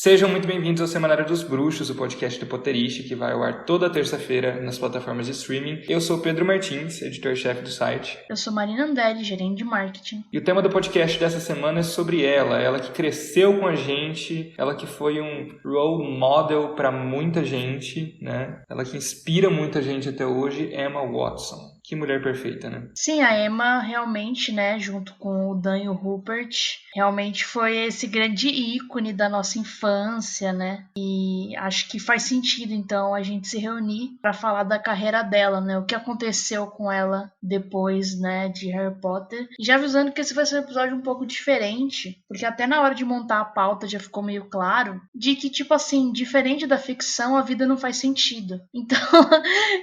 Sejam muito bem-vindos ao Semanário dos Bruxos, o podcast do Potterish, que vai ao ar toda terça-feira nas plataformas de streaming. Eu sou o Pedro Martins, editor-chefe do site. Eu sou Marina Andelli, gerente de marketing. E o tema do podcast dessa semana é sobre ela que cresceu com a gente, ela que foi um role model para muita gente, né? Ela que inspira muita gente até hoje, Emma Watson. Que mulher perfeita, né? Sim, a Emma realmente, né, junto com o Dan e o Rupert, realmente foi esse grande ícone da nossa infância, né? E acho que faz sentido, então, a gente se reunir para falar da carreira dela, né? O que aconteceu com ela depois, né, de Harry Potter. E já avisando que esse vai ser um episódio um pouco diferente, porque até na hora de montar a pauta já ficou meio claro de que, tipo assim, diferente da ficção, a vida não faz sentido.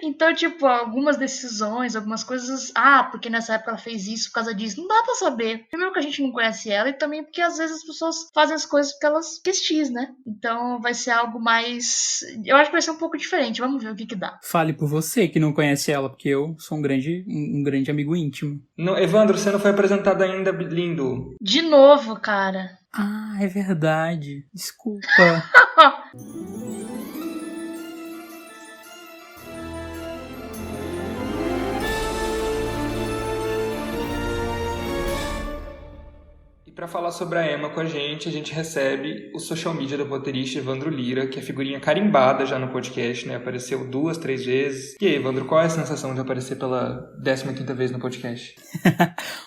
Então tipo, algumas decisões, algumas coisas, porque nessa época ela fez isso por causa disso, não dá pra saber. Primeiro que a gente não conhece ela e também porque às vezes as pessoas fazem as coisas porque elas quis, né? Então vai ser algo mais... Eu acho que vai ser um pouco diferente, vamos ver o que dá. Fale por você que não conhece ela, porque eu sou um grande amigo íntimo. Não, Evandro, você não foi apresentado ainda, lindo. De novo, cara. Ah, é verdade. Desculpa. Para falar sobre a Emma com a gente recebe o social media da Potterish, Evandro Lira, que é figurinha carimbada já no podcast, né? Apareceu 2, 3 vezes. E aí, Evandro, qual é a sensação de aparecer pela 15ª vez no podcast?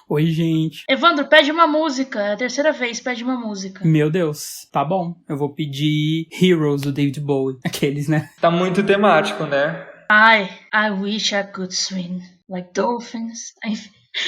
Oi, gente. Evandro, pede uma música. É a terceira vez, pede uma música. Meu Deus, tá bom. Eu vou pedir Heroes do David Bowie. Aqueles, né? Tá muito temático, né? I wish I could swim like dolphins.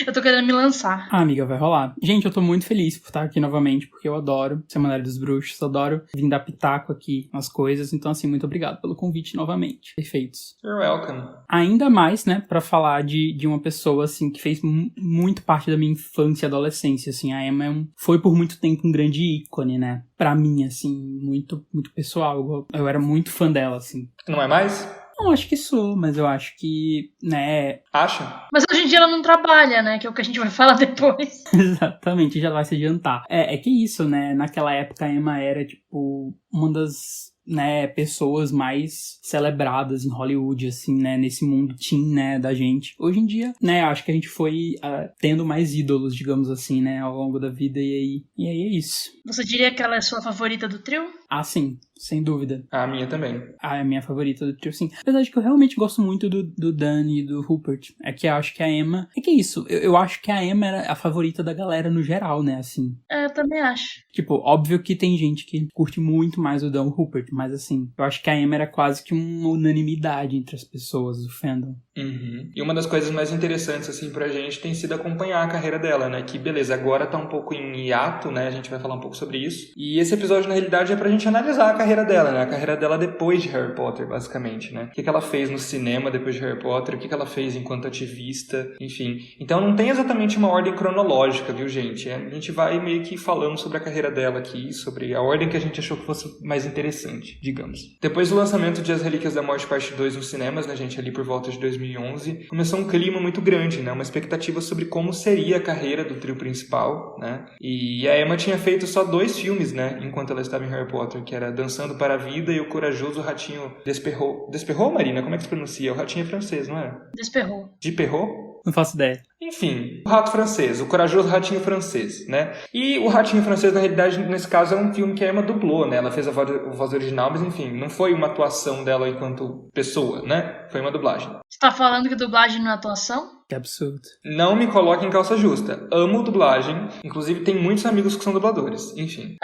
Eu tô querendo me lançar. Amiga, vai rolar. Gente, eu tô muito feliz por estar aqui novamente, porque eu adoro Semanário dos Bruxos, adoro vir dar pitaco aqui nas coisas. Então, assim, muito obrigado pelo convite novamente. Perfeitos. You're welcome. Ainda mais, né, pra falar de uma pessoa, assim, que fez muito parte da minha infância e adolescência, assim. A Emma foi por muito tempo um grande ícone, né? Pra mim, assim, muito, muito pessoal. Eu era muito fã dela, assim. Não é mais? Não, acho que sou, mas eu acho que, né... Acha? Mas hoje em dia ela não trabalha, né? Que é o que a gente vai falar depois. Exatamente, já vai se adiantar. É que isso, né? Naquela época a Emma era, tipo, uma das... né, pessoas mais celebradas em Hollywood, assim, né, nesse mundo teen, né, da gente. Hoje em dia, né, acho que a gente foi tendo mais ídolos, digamos assim, né, ao longo da vida, e aí é isso. Você diria que ela é sua favorita do trio? Ah, sim, sem dúvida. A minha também. Ah, é a minha favorita do trio, sim. Apesar de que eu realmente gosto muito do Dan e do Rupert. É que eu acho que a Emma... É que é isso, eu acho que a Emma era a favorita da galera no geral, né, assim. Eu também acho. Tipo, óbvio que tem gente que curte muito mais o Dan Rupert, mas assim, eu acho que a Emma era quase que uma unanimidade entre as pessoas do fandom. Uhum. E uma das coisas mais interessantes, assim, pra gente tem sido acompanhar a carreira dela, né? Que, beleza, agora tá um pouco em hiato, né? A gente vai falar um pouco sobre isso. E esse episódio, na realidade, é pra gente analisar a carreira dela, né? A carreira dela depois de Harry Potter, basicamente, né? O que ela fez no cinema depois de Harry Potter, o que ela fez enquanto ativista, enfim. Então não tem exatamente uma ordem cronológica, viu, gente? A gente vai meio que falando sobre a carreira dela aqui, sobre a ordem que a gente achou que fosse mais interessante, digamos. Depois do lançamento de As Relíquias da Morte Parte 2 nos cinemas, né, gente, ali por volta de 2011, começou um clima muito grande, né, uma expectativa sobre como seria a carreira do trio principal, né, e a Emma tinha feito só 2 filmes, né, enquanto ela estava em Harry Potter, que era Dançando para a Vida e O Corajoso Ratinho Desperrou. Desperrou, Marina? Como é que se pronuncia? O ratinho é francês, não é? Desperrou. Desperrou? Não faço ideia. Enfim, o rato francês, o corajoso ratinho francês, né? E o ratinho francês, na realidade, nesse caso, é um filme que a Emma dublou, né? Ela fez a voz original, mas enfim, não foi uma atuação dela enquanto pessoa, né? Foi uma dublagem. Você tá falando que dublagem não é atuação? Que absurdo. Não me coloque em calça justa. Amo dublagem. Inclusive, tem muitos amigos que são dubladores. Enfim.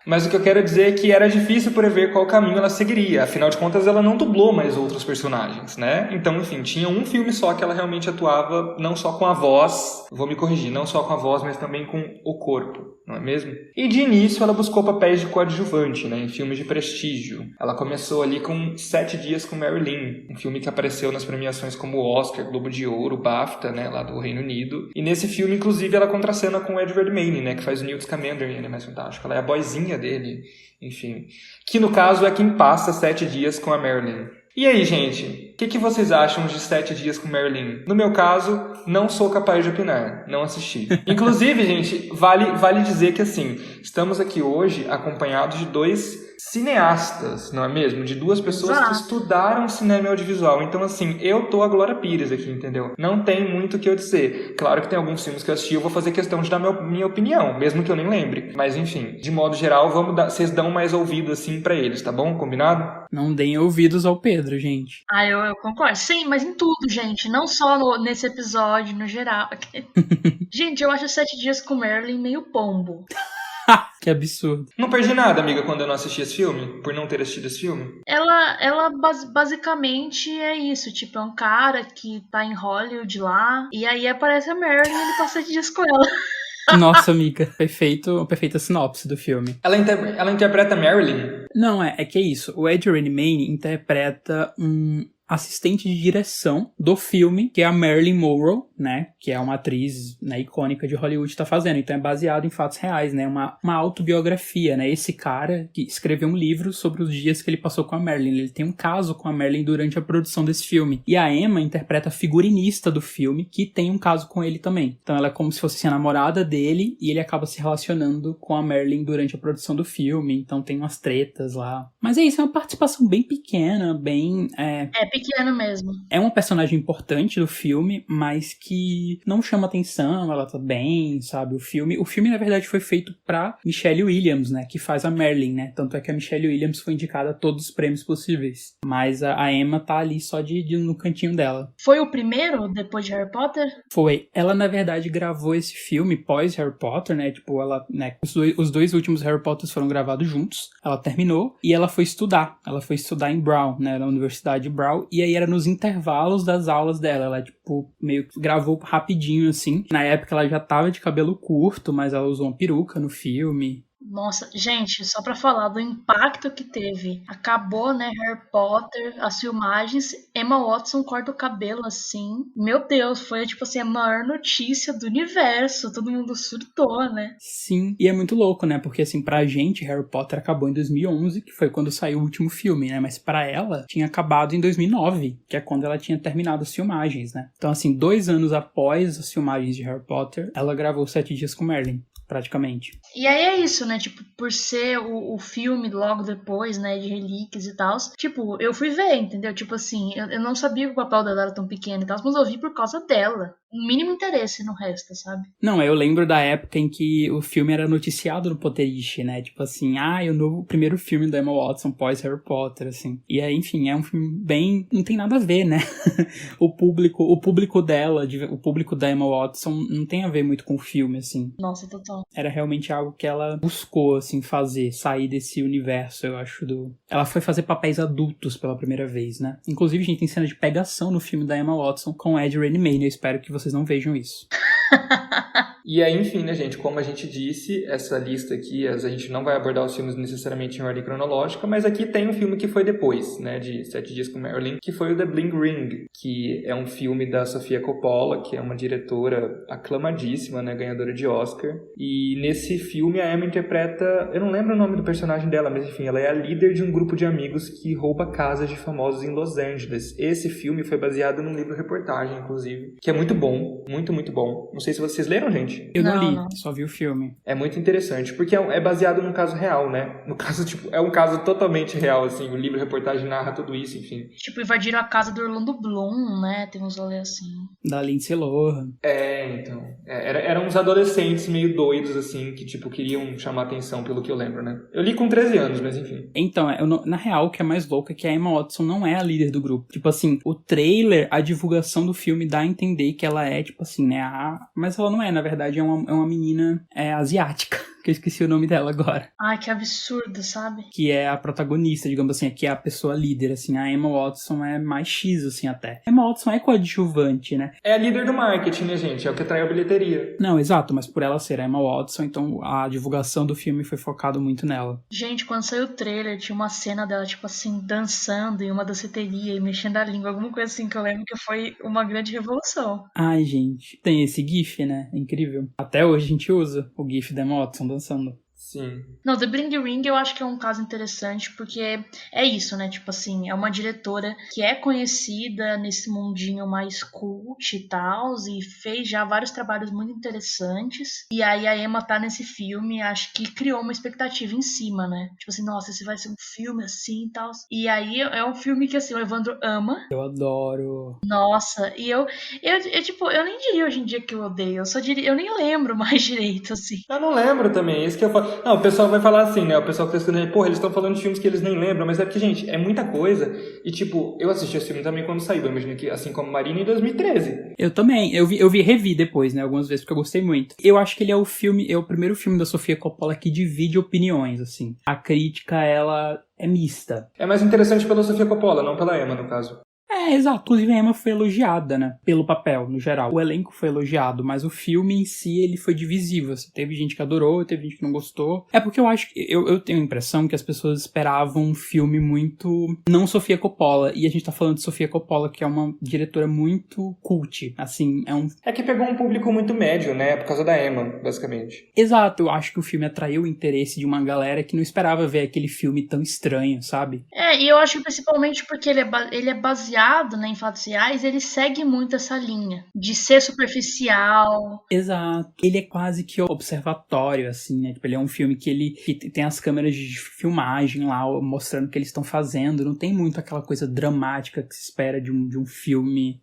Mas o que eu quero dizer é que era difícil prever qual caminho ela seguiria. Afinal de contas, ela não dublou mais outros personagens, né? Então, enfim, tinha um filme só que ela realmente atuava não só com a voz, vou me corrigir, não só com a voz, mas também com o corpo, não é mesmo? E de início ela buscou papéis de coadjuvante, né, em filmes de prestígio. Ela começou ali com 7 Dias com Marilyn, um filme que apareceu nas premiações como Oscar, Globo de Ouro, BAFTA, né, lá do Reino Unido. E nesse filme, inclusive, ela contracena com o Edward Maine, né, que faz o Newt Scamander em Animais Fantásticos. Ela é a boyzinha dele, enfim. Que no caso é quem passa 7 dias com a Marilyn. E aí, gente, que vocês acham de 7 Dias com Marilyn? No meu caso, não sou capaz de opinar, não assisti. Inclusive, gente, vale dizer que assim, estamos aqui hoje acompanhados de 2 cineastas, não é mesmo? De 2 pessoas que estudaram cinema e audiovisual. Então, assim, eu tô a Glória Pires aqui, entendeu? Não tem muito o que eu dizer. Claro que tem alguns filmes que eu assisti, eu vou fazer questão de dar minha opinião, mesmo que eu nem lembre. Mas, enfim, de modo geral, vocês dão mais ouvido, assim, pra eles, tá bom? Combinado? Não deem ouvidos ao Pedro, gente. Eu concordo. Sim, mas em tudo, gente. Não só nesse episódio, no geral. Gente, eu acho 7 Dias com Marilyn meio pombo. Que absurdo. Não perdi nada, amiga, quando eu não assisti esse filme, por não ter assistido esse filme. Ela basicamente é isso, tipo, é um cara que tá em Hollywood lá, e aí aparece a Marilyn e ele passa 7 dias com ela. Nossa, amiga, perfeita sinopse do filme. Ela interpreta Marilyn? Não, é que é isso. O Eddie Redmayne interpreta um assistente de direção do filme, que é a Marilyn Monroe, né, que é uma atriz, né, icônica de Hollywood, tá fazendo. Então é baseado em fatos reais, né, uma autobiografia, né, esse cara que escreveu um livro sobre os dias que ele passou com a Marilyn. Ele tem um caso com a Marilyn durante a produção desse filme. E a Emma interpreta a figurinista do filme, que tem um caso com ele também. Então ela é como se fosse a namorada dele, e ele acaba se relacionando com a Marilyn durante a produção do filme. Então tem umas tretas lá. Mas é isso, é uma participação bem pequena, bem... É pequeno mesmo. É uma personagem importante do filme, mas que não chama atenção, ela tá bem, sabe? O filme, na verdade, foi feito pra Michelle Williams, né? Que faz a Marilyn, né? Tanto é que a Michelle Williams foi indicada a todos os prêmios possíveis. Mas a Emma tá ali só no cantinho dela. Foi o primeiro, depois de Harry Potter? Foi. Ela, na verdade, gravou esse filme pós Harry Potter, né? Tipo, ela, né? Os dois últimos Harry Potters foram gravados juntos. Ela terminou e ela foi estudar. Ela foi estudar em Brown, né? Na Universidade de Brown. E aí era nos intervalos das aulas dela. Ela, tipo, meio que gravou rapidinho, assim. Na época ela já tava de cabelo curto, mas ela usou uma peruca no filme. Nossa, gente, só pra falar do impacto que teve. Acabou, né, Harry Potter, as filmagens, Emma Watson corta o cabelo assim. Meu Deus, foi tipo assim, a maior notícia do universo. Todo mundo surtou, né? Sim, e é muito louco, né? Porque assim, pra gente, Harry Potter acabou em 2011, que foi quando saiu o último filme, né? Mas pra ela, tinha acabado em 2009, que é quando ela tinha terminado as filmagens, né? Então assim, 2 anos após as filmagens de Harry Potter, ela gravou 7 Dias com Marilyn. Praticamente. E aí é isso, né? Tipo, por ser o filme logo depois, né? De relíquias e tal. Tipo, eu fui ver, entendeu? Tipo assim, eu não sabia que o papel dela era tão pequeno e tal, mas eu vi por causa dela. O mínimo interesse no resto, sabe? Não, eu lembro da época em que o filme era noticiado no Potterish, né? Tipo assim, o primeiro filme da Emma Watson pós Harry Potter, assim. E aí, enfim, é um filme bem... Não tem nada a ver, né? o público dela, o público da Emma Watson não tem a ver muito com o filme, assim. Nossa, total. Era realmente algo que ela buscou, assim, fazer, sair desse universo, eu acho, Ela foi fazer papéis adultos pela primeira vez, né? Inclusive, a gente tem cena de pegação no filme da Emma Watson com Ed Redmayne. Eu espero que vocês não vejam isso. E aí, enfim, né, gente, como a gente disse, essa lista aqui, a gente não vai abordar os filmes necessariamente em ordem cronológica, mas aqui tem um filme que foi depois, né, de 7 Dias com Marilyn, que foi o The Bling Ring, que é um filme da Sofia Coppola, que é uma diretora aclamadíssima, né, ganhadora de Oscar. E nesse filme a Emma interpreta, eu não lembro o nome do personagem dela, mas enfim, ela é a líder de um grupo de amigos que rouba casas de famosos em Los Angeles. Esse filme foi baseado num livro-reportagem, inclusive, que é muito bom, muito, muito bom. Não sei se vocês leram, gente. Eu não li, só vi o filme. É muito interessante, porque é baseado num caso real, né? No caso, tipo, é um caso totalmente real, assim. O livro-reportagem narra tudo isso, enfim. Tipo, invadiram a casa do Orlando Bloom, né? Tem uns rolês assim. Da Lindsay Lohan. Então. Eram uns adolescentes meio doidos, assim, que, tipo, queriam chamar atenção, pelo que eu lembro, né? Eu li com 13 anos, mas enfim. Então, na real, o que é mais louco é que a Emma Watson não é a líder do grupo. Tipo assim, o trailer, a divulgação do filme dá a entender que ela é, tipo assim, né? Mas ela não é, na verdade, é uma menina asiática, que eu esqueci o nome dela agora. Ai, que absurdo, sabe? Que é a protagonista, digamos assim, que é a pessoa líder, assim. A Emma Watson é mais X, assim, até. A Emma Watson é coadjuvante, né? É a líder do marketing, né, gente? É o que atrai a bilheteria. Não, exato, mas por ela ser a Emma Watson, então a divulgação do filme foi focado muito nela. Gente, quando saiu o trailer, tinha uma cena dela, tipo assim, dançando em uma danceteria e mexendo a língua, alguma coisa assim, que eu lembro que foi uma grande revolução. Ai, gente, tem esse gif, né? É incrível. Até hoje a gente usa o gif da Emma Watson dançando. Sim. Não, The Bling Ring eu acho que é um caso interessante, porque é isso, né? Tipo assim, é uma diretora que é conhecida nesse mundinho mais cult e tal, e fez já vários trabalhos muito interessantes. E aí a Emma tá nesse filme, acho que criou uma expectativa em cima, né? Tipo assim, nossa, esse vai ser um filme assim e tal. E aí é um filme que, assim, o Evandro ama. Eu adoro. Nossa, e tipo, eu nem diria hoje em dia que eu odeio, eu só diria, eu nem lembro mais direito, assim. Eu não lembro também, é isso que eu falo. Não, o pessoal vai falar assim, né? O pessoal que tá escutando, porra, eles estão falando de filmes que eles nem lembram, mas é porque, gente, é muita coisa. E, tipo, eu assisti esse filme também quando saiu, eu imagino que, assim como Marina, em 2013. Eu também, revi depois, né, algumas vezes, porque eu gostei muito. Eu acho que ele é o primeiro filme da Sofia Coppola que divide opiniões, assim. A crítica, ela é mista. É mais interessante pela Sofia Coppola, não pela Emma, no caso. É, exato. Inclusive a Emma foi elogiada, né? Pelo papel, no geral. O elenco foi elogiado, mas o filme em si, ele foi divisivo. Assim, teve gente que adorou, teve gente que não gostou. É porque eu acho que... Eu tenho a impressão que as pessoas esperavam um filme muito... Não Sofia Coppola. E a gente tá falando de Sofia Coppola, que é uma diretora muito cult. Assim, É que pegou um público muito médio, né? Por causa da Emma, basicamente. Exato. Eu acho que o filme atraiu o interesse de uma galera que não esperava ver aquele filme tão estranho, sabe? E eu acho que principalmente porque ele é baseado, né, em fatos reais, ele segue muito essa linha de ser superficial. Exato. Ele é quase que observatório, assim, né? Tipo, ele é um filme que tem as câmeras de filmagem lá, mostrando o que eles estão fazendo. Não tem muito aquela coisa dramática que se espera de um filme.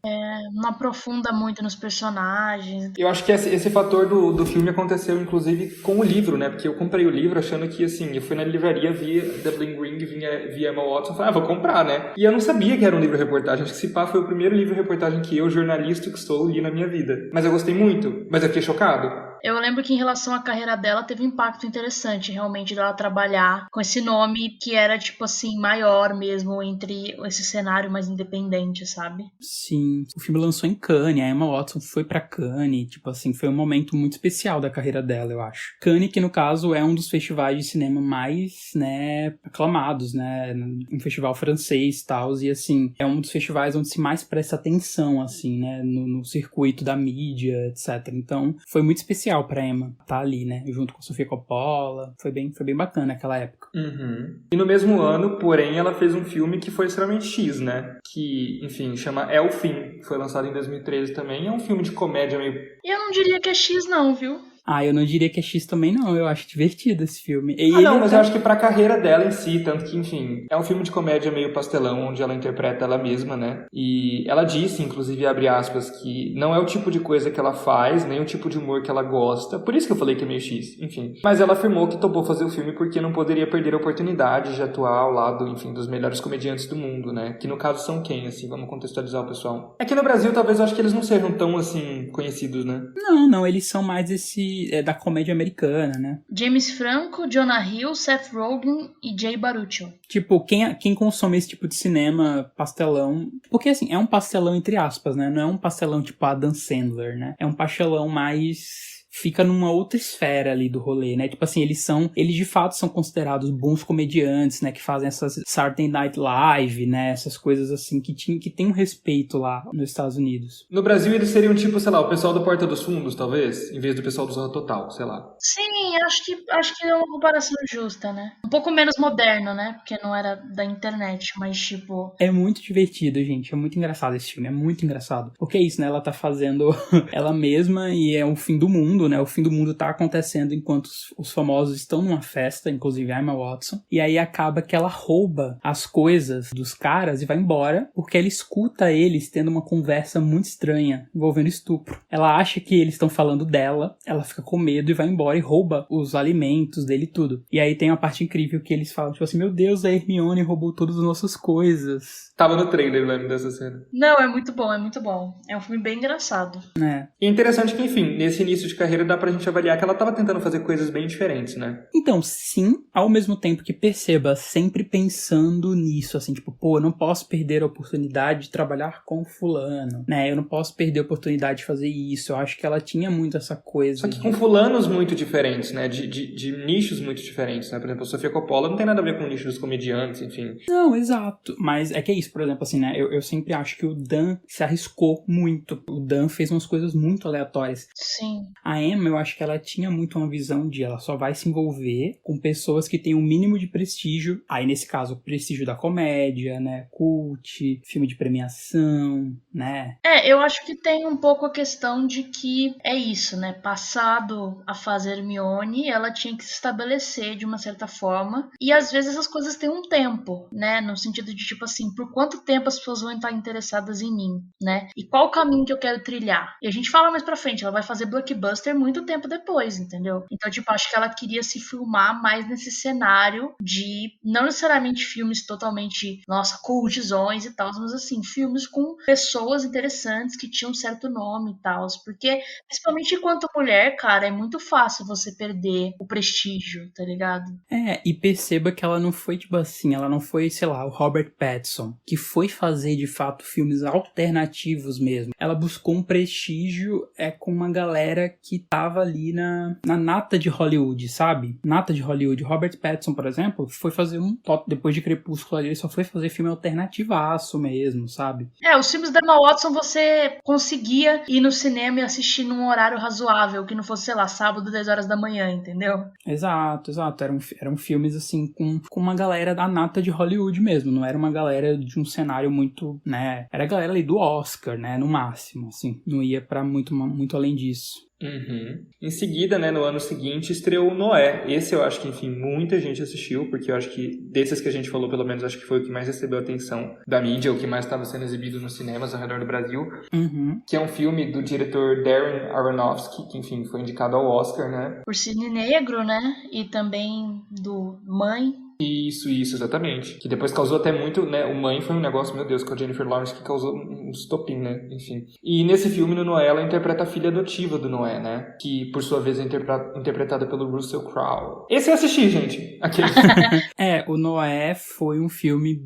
Não aprofunda muito nos personagens. Eu acho que esse fator do filme aconteceu, inclusive, com o livro, né? Porque eu comprei o livro achando que, assim, eu fui na livraria, via The Bling Ring, via Emma Watson, falei, vou comprar, né? E eu não sabia que era um livro-reportagem. Acho que esse pá foi o primeiro livro-reportagem que eu, jornalista que sou, li na minha vida. Mas eu gostei muito. Mas eu fiquei chocado. Eu lembro que em relação à carreira dela teve um impacto interessante, realmente, dela trabalhar com esse nome que era, tipo assim, maior mesmo entre esse cenário mais independente, sabe? Sim. O filme lançou em Cannes, a Emma Watson foi pra Cannes, tipo assim, foi um momento muito especial da carreira dela, eu acho. Cannes, que no caso é um dos festivais de cinema mais, né, aclamados, né, um festival francês e tal, e assim, é um dos festivais onde se mais presta atenção, assim, né, no circuito da mídia, etc. Então, foi muito especial pra Emma tá ali, né, junto com a Sofia Coppola, foi bem bacana aquela época. Uhum. E no mesmo ano, porém, ela fez um filme que foi extremamente X, né, que, enfim, chama É o Fim, foi lançado em 2013 também, é um filme de comédia meio... E eu não diria que é X não, viu? Ah, eu não diria que é X também não, eu acho divertido esse filme. Mas eu acho que pra carreira dela em si, tanto que, enfim, é um filme de comédia meio pastelão, onde ela interpreta ela mesma, né? E ela disse, inclusive, abre aspas, que não é o tipo de coisa que ela faz, nem o tipo de humor que ela gosta, por isso que eu falei que é meio X, enfim. Mas ela afirmou que topou fazer o filme porque não poderia perder a oportunidade de atuar ao lado, enfim, dos melhores comediantes do mundo, né? Que no caso são quem, assim, vamos contextualizar o pessoal. Aqui no Brasil, talvez eu acho que eles não sejam tão, assim, conhecidos, né? Não, eles são mais da comédia americana, né? James Franco, Jonah Hill, Seth Rogen e Jay Baruchel. Tipo, quem consome esse tipo de cinema pastelão... Porque, assim, é um pastelão entre aspas, né? Não é um pastelão tipo Adam Sandler, né? É um pastelão mais... fica numa outra esfera ali do rolê, né? Tipo assim, eles de fato são considerados bons comediantes, né? Que fazem essas Saturday Night Live, né? Essas coisas assim que tem um respeito lá nos Estados Unidos. No Brasil eles seriam tipo, sei lá, o pessoal do Porta dos Fundos, talvez, em vez do pessoal do Zorra Total, sei lá. Sim, acho que é uma comparação justa, né? Um pouco menos moderno, né? Porque não era da internet, mas tipo... É muito divertido, gente. É muito engraçado esse filme. É muito engraçado. Porque é isso, né? Ela tá fazendo ela mesma e é o fim do mundo, né? O fim do mundo tá acontecendo enquanto os famosos estão numa festa, inclusive a Emma Watson. E aí acaba que ela rouba as coisas dos caras e vai embora, porque ela escuta eles tendo uma conversa muito estranha envolvendo estupro. Ela acha que eles estão falando dela, ela fica com medo e vai embora e rouba os alimentos dele e tudo. E aí tem uma parte incrível que eles falam, tipo assim, meu Deus, a Hermione roubou todas as nossas coisas. Tava no trailer, lembro dessa cena. Não, é muito bom, é muito bom. É um filme bem engraçado. E é interessante que, enfim, nesse início de carreira dá pra gente avaliar que ela tava tentando fazer coisas bem diferentes, né? Então, sim, ao mesmo tempo que perceba, sempre pensando nisso, assim, tipo, pô, eu não posso perder a oportunidade de trabalhar com fulano, né? Eu não posso perder a oportunidade de fazer isso. Eu acho que ela tinha muito essa coisa. Só que com fulanos muito diferentes, né? De nichos muito diferentes, né? Por exemplo, a Sofia Coppola não tem nada a ver com o nicho dos comediantes, enfim. Não, exato. Mas é que é isso, por exemplo, assim, né? Eu sempre acho que o Dan se arriscou muito. O Dan fez umas coisas muito aleatórias. Sim. A Emma, eu acho que ela tinha muito uma visão de ela só vai se envolver com pessoas que têm um mínimo de prestígio. Aí, nesse caso, o prestígio da comédia, né? Cult, filme de premiação, né? Eu acho que tem um pouco a questão de que é isso, né? Passado a fase Hermione, ela tinha que se estabelecer de uma certa forma. E às vezes essas coisas têm um tempo, né? No sentido de, tipo assim, por quanto tempo as pessoas vão estar interessadas em mim, né? E qual o caminho que eu quero trilhar? E a gente fala mais pra frente, ela vai fazer blockbuster muito tempo depois, entendeu? Então, tipo, acho que ela queria se filmar mais nesse cenário de, não necessariamente filmes totalmente, nossa, cultzões e tal, mas assim, filmes com pessoas interessantes que tinham um certo nome e tal, porque, principalmente enquanto mulher, cara, é muito fácil você perder o prestígio, tá ligado? E perceba que ela não foi, tipo assim, ela não foi, sei lá, o Robert Pattinson, que foi fazer, de fato, filmes alternativos mesmo. Ela buscou um prestígio com uma galera que tava ali na nata de Hollywood, sabe? Nata de Hollywood. Robert Pattinson, por exemplo, foi fazer depois de Crepúsculo ali, ele só foi fazer filme alternativaço mesmo, sabe? Os filmes da Emma Watson você conseguia ir no cinema e assistir num horário razoável, que não fosse, sei lá, sábado, 10 horas da manhã, entendeu? Exato. Eram filmes, assim, com uma galera da nata de Hollywood mesmo. Não era uma galera de um cenário muito, né? Era a galera ali do Oscar, né? No máximo, assim. Não ia pra muito além disso. Uhum. Em seguida, né, no ano seguinte, estreou o Noé. Esse eu acho que, enfim, muita gente assistiu, porque eu acho que, desses que a gente falou, pelo menos, acho que foi o que mais recebeu atenção da mídia, o que mais estava sendo exibido nos cinemas ao redor do Brasil. Uhum. Que é um filme do diretor Darren Aronofsky, que, enfim, foi indicado ao Oscar, né? Por Cisne Negro, né? E também do Mãe. Isso, exatamente. Que depois causou até muito, né? O Mãe foi um negócio, meu Deus, com a Jennifer Lawrence que causou um estopim, né? Enfim. E nesse filme, no Noé, ela interpreta a filha adotiva do Noé, né? Que, por sua vez, é interpretada pelo Russell Crowe. Esse eu assisti, gente. Aquele. O Noé foi um filme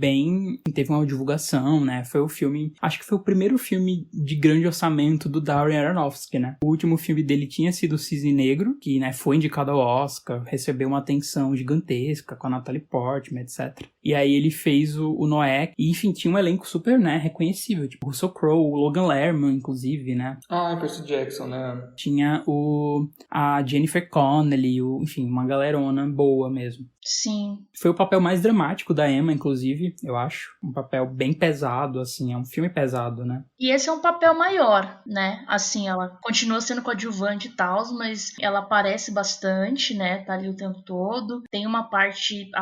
teve uma divulgação, né? Foi o filme... Acho que foi o primeiro filme de grande orçamento do Darren Aronofsky, né? O último filme dele tinha sido o Cisne Negro, que, né, foi indicado ao Oscar, recebeu uma atenção gigantesca com a Natalie Portman, etc. E aí ele fez o Noé, e enfim, tinha um elenco super, né, reconhecível, tipo Russell Crowe, o Logan Lerman, inclusive, né? Percy Jackson, né? Tinha a Jennifer Connelly, enfim, uma galerona boa mesmo. Sim. Foi o papel mais dramático da Emma, inclusive, eu acho. Um papel bem pesado, assim, é um filme pesado, né? E esse é um papel maior, né? Assim, ela continua sendo coadjuvante e tal, mas ela aparece bastante, né? Tá ali o tempo todo. Tem a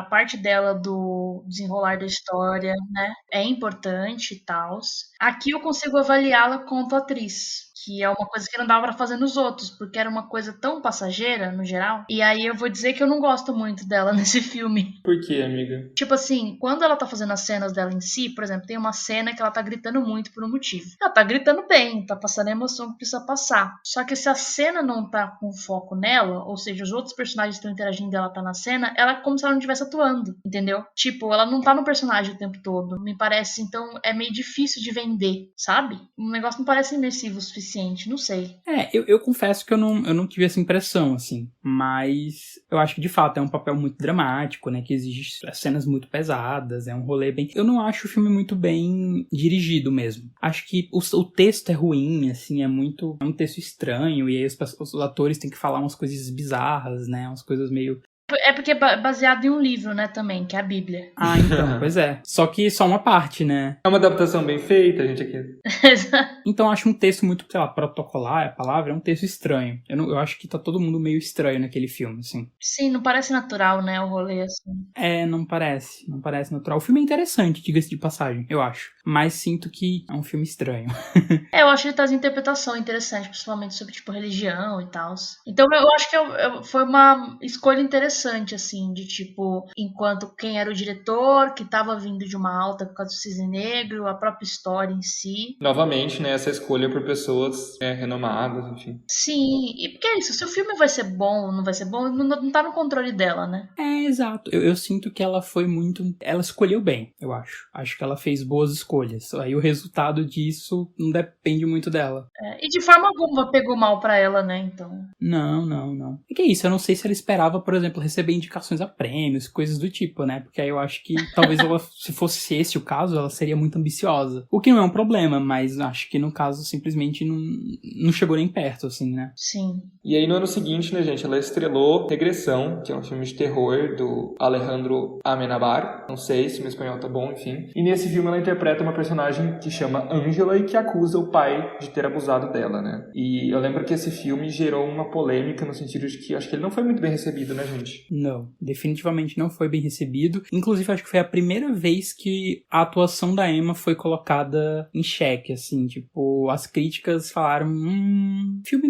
parte dela do desenrolar da história, né? É importante e tal. Aqui eu consigo avaliá-la quanto atriz, que é uma coisa que não dava pra fazer nos outros, porque era uma coisa tão passageira, no geral. E aí eu vou dizer que eu não gosto muito dela nesse filme. Por quê, amiga? Tipo assim, quando ela tá fazendo as cenas dela em si, por exemplo, tem uma cena que ela tá gritando muito por um motivo. Ela tá gritando bem, tá passando a emoção que precisa passar. Só que se a cena não tá com foco nela, ou seja, os outros personagens estão interagindo e ela tá na cena, ela é como se ela não estivesse atuando, entendeu? Tipo, ela não tá no personagem o tempo todo. Me parece, então, é meio difícil de vender, sabe? O negócio não parece imersivo o suficiente, não sei. Eu confesso que eu não tive essa impressão, assim. Mas eu acho que, de fato, é um papel muito dramático, né? Que exige cenas muito pesadas, é um rolê bem... Eu não acho o filme muito bem dirigido mesmo. Acho que o texto é ruim, assim, é um texto estranho, e aí os atores têm que falar umas coisas bizarras, né? Umas coisas meio... É porque é baseado em um livro, né, também, que é a Bíblia. Então, pois é. Só que só uma parte, né? É uma adaptação bem feita, gente, aqui. Então eu acho um texto muito, sei lá, protocolar, a palavra, é um texto estranho. Eu acho que tá todo mundo meio estranho naquele filme, assim. Sim, não parece natural, né, o rolê, assim. Não parece natural. O filme é interessante, diga-se de passagem, eu acho. Mas sinto que é um filme estranho. Eu acho que ele traz interpretação interessante, principalmente sobre, tipo, religião e tal. Então eu acho que foi uma escolha interessante interessante, assim, de tipo, enquanto quem era o diretor, que tava vindo de uma alta por causa do Cisne Negro, a própria história em si. Novamente, né, essa escolha por pessoas renomadas, enfim. Sim, e porque é isso, se o filme vai ser bom ou não vai ser bom, não tá no controle dela, né? É, exato. Eu sinto que ela foi muito... Ela escolheu bem, eu acho. Acho que ela fez boas escolhas. Aí o resultado disso não depende muito dela. E de forma alguma pegou mal pra ela, né? Então. Não. E que é isso? Eu não sei se ela esperava, por exemplo, receber indicações a prêmios, coisas do tipo, né? Porque aí eu acho que talvez ela, se fosse esse o caso, ela seria muito ambiciosa. O que não é um problema, mas acho que no caso simplesmente não chegou nem perto, assim, né? Sim. E aí no ano seguinte, né, gente, ela estrelou Regressão, que é um filme de terror do Alejandro Amenábar. Não sei se meu espanhol tá bom, enfim. E nesse filme ela interpreta uma personagem que chama Angela e que acusa o pai de ter abusado dela, né? E eu lembro que esse filme gerou uma polêmica no sentido de que acho que ele não foi muito bem recebido, né, gente? Não, definitivamente não foi bem recebido. Inclusive, acho que foi a primeira vez que a atuação da Emma foi colocada em xeque, assim, tipo, as críticas falaram, o filme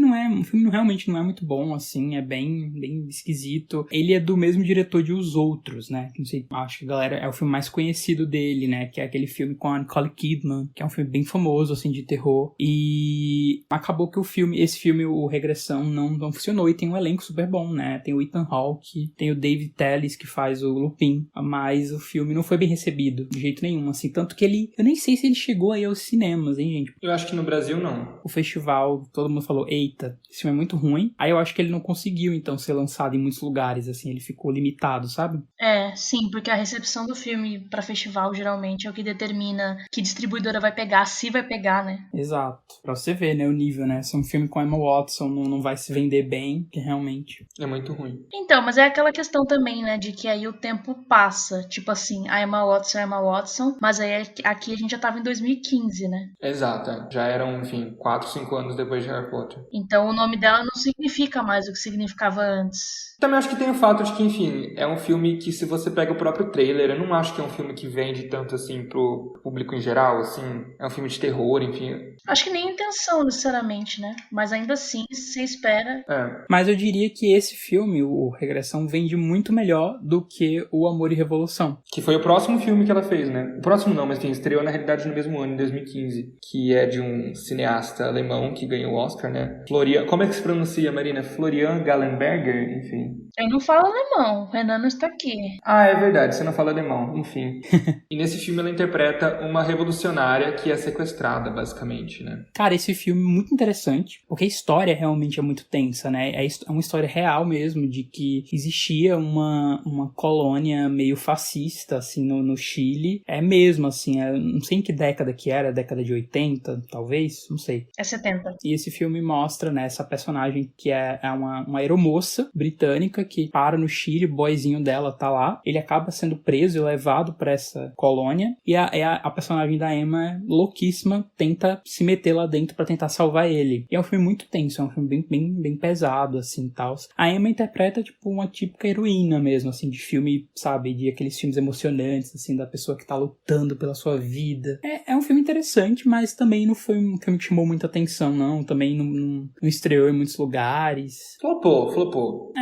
realmente não é muito bom, assim, é bem esquisito. Ele é do mesmo diretor de Os Outros, né? Não sei, acho que a galera é o filme mais conhecido dele, né? Que é aquele filme com a Nicole Kidman, que é um filme bem famoso, assim, de terror. E acabou que esse filme, o Regressão, não funcionou. E tem um elenco super bom, né? Tem o Ethan Hawke, tem o David Telles, que faz o Lupin. Mas o filme não foi bem recebido, de jeito nenhum, assim. Tanto que eu nem sei se ele chegou aí aos cinemas, hein, gente? Eu acho que no Brasil não. O festival, todo mundo falou, eita, esse filme é muito ruim. Aí eu acho que ele não conseguiu, então, ser lançado em muitos lugares, assim. Ele ficou limitado, sabe? Sim, porque a recepção do filme pra festival geralmente é o que determina que distribuidora vai pegar, se vai pegar, né? Exato. Pra você ver, né, o nível, né? Se um filme com Emma Watson não vai se vender bem, que realmente... É muito ruim. Então, mas é aquela questão também, né, de que aí o tempo passa. Tipo assim, a Emma Watson, mas aí aqui a gente já tava em 2015, né? Exato. Já eram, enfim, 4, 5 anos depois de Harry Potter. Então o nome dela não significa mais o que significava antes. Também acho que tem o fato de que, enfim, é um filme que, se você pega o próprio trailer, eu não acho que é um filme que vende tanto, assim, pro público em geral, assim. É um filme de terror, enfim. Acho que nem intenção, necessariamente, né? Mas ainda assim, você espera. Mas eu diria que esse filme, o Regressão, vende muito melhor do que o Amor e Revolução. Que foi o próximo filme que ela fez, né? O próximo não, mas enfim, estreou na realidade no mesmo ano, em 2015. Que é de um cineasta alemão que ganhou o Oscar, né? Como é que se pronuncia, Marina? Florian Gallenberger? Enfim. Eu não falo alemão, o Renan não está aqui. Ah, é verdade, você não fala alemão, enfim. E nesse filme ela interpreta uma revolucionária que é sequestrada, basicamente, né? Cara, esse filme é muito interessante, porque a história realmente é muito tensa, né? É uma história real mesmo, de que existia uma colônia meio fascista, assim, no Chile. É mesmo, assim, não sei em que década que era, década de 80, talvez, não sei. É 70. E esse filme mostra, né, essa personagem que é uma aeromoça britânica que para no Chile, o boyzinho dela tá lá, ele acaba sendo preso e levado pra essa colônia, e a personagem da Emma, louquíssima, tenta se meter lá dentro pra tentar salvar ele. E é um filme muito tenso, é um filme bem pesado, assim, tal. A Emma interpreta, tipo, uma típica heroína mesmo, assim, de filme, sabe, de aqueles filmes emocionantes, assim, da pessoa que tá lutando pela sua vida. É um filme interessante, mas também não foi um filme que chamou muita atenção, não. Também não estreou em muitos lugares. Flopou. Flopou.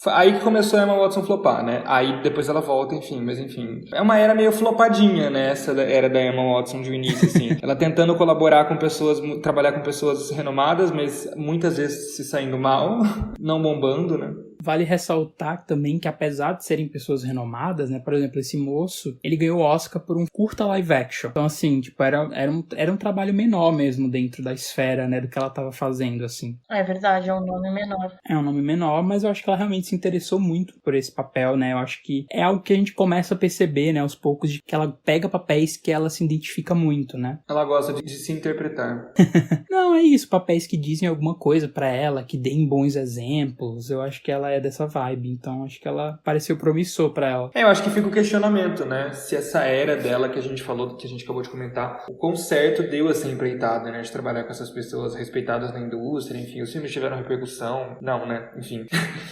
Aí que começou a Emma Watson flopar, né? Aí depois ela volta, enfim, mas enfim. É uma era meio flopadinha, né? Essa era da Emma Watson de início, assim. Ela tentando colaborar com pessoas, trabalhar com pessoas renomadas, mas muitas vezes se saindo mal, não bombando, né? Vale ressaltar também que, apesar de serem pessoas renomadas, né? Por exemplo, esse moço, ele ganhou o Oscar por um curta live action. Então, assim, tipo, era um trabalho menor mesmo dentro da esfera, né? Do que ela tava fazendo, assim. É verdade, é um nome menor. É um nome menor, mas eu acho que ela realmente se interessou muito por esse papel, né? Eu acho que é algo que a gente começa a perceber, né? Aos poucos, de que ela pega papéis que ela se identifica muito, né? Ela gosta de se interpretar. Não, é isso. Papéis que dizem alguma coisa pra ela, que deem bons exemplos. Eu acho que ela é dessa vibe, então acho que ela pareceu promissor pra ela. Eu acho que fica o questionamento, né? Se essa era dela que a gente falou, que a gente acabou de comentar, o quão certo deu essa empreitada, né? De trabalhar com essas pessoas respeitadas na indústria, enfim, os filmes tiveram repercussão. Não, né? Enfim.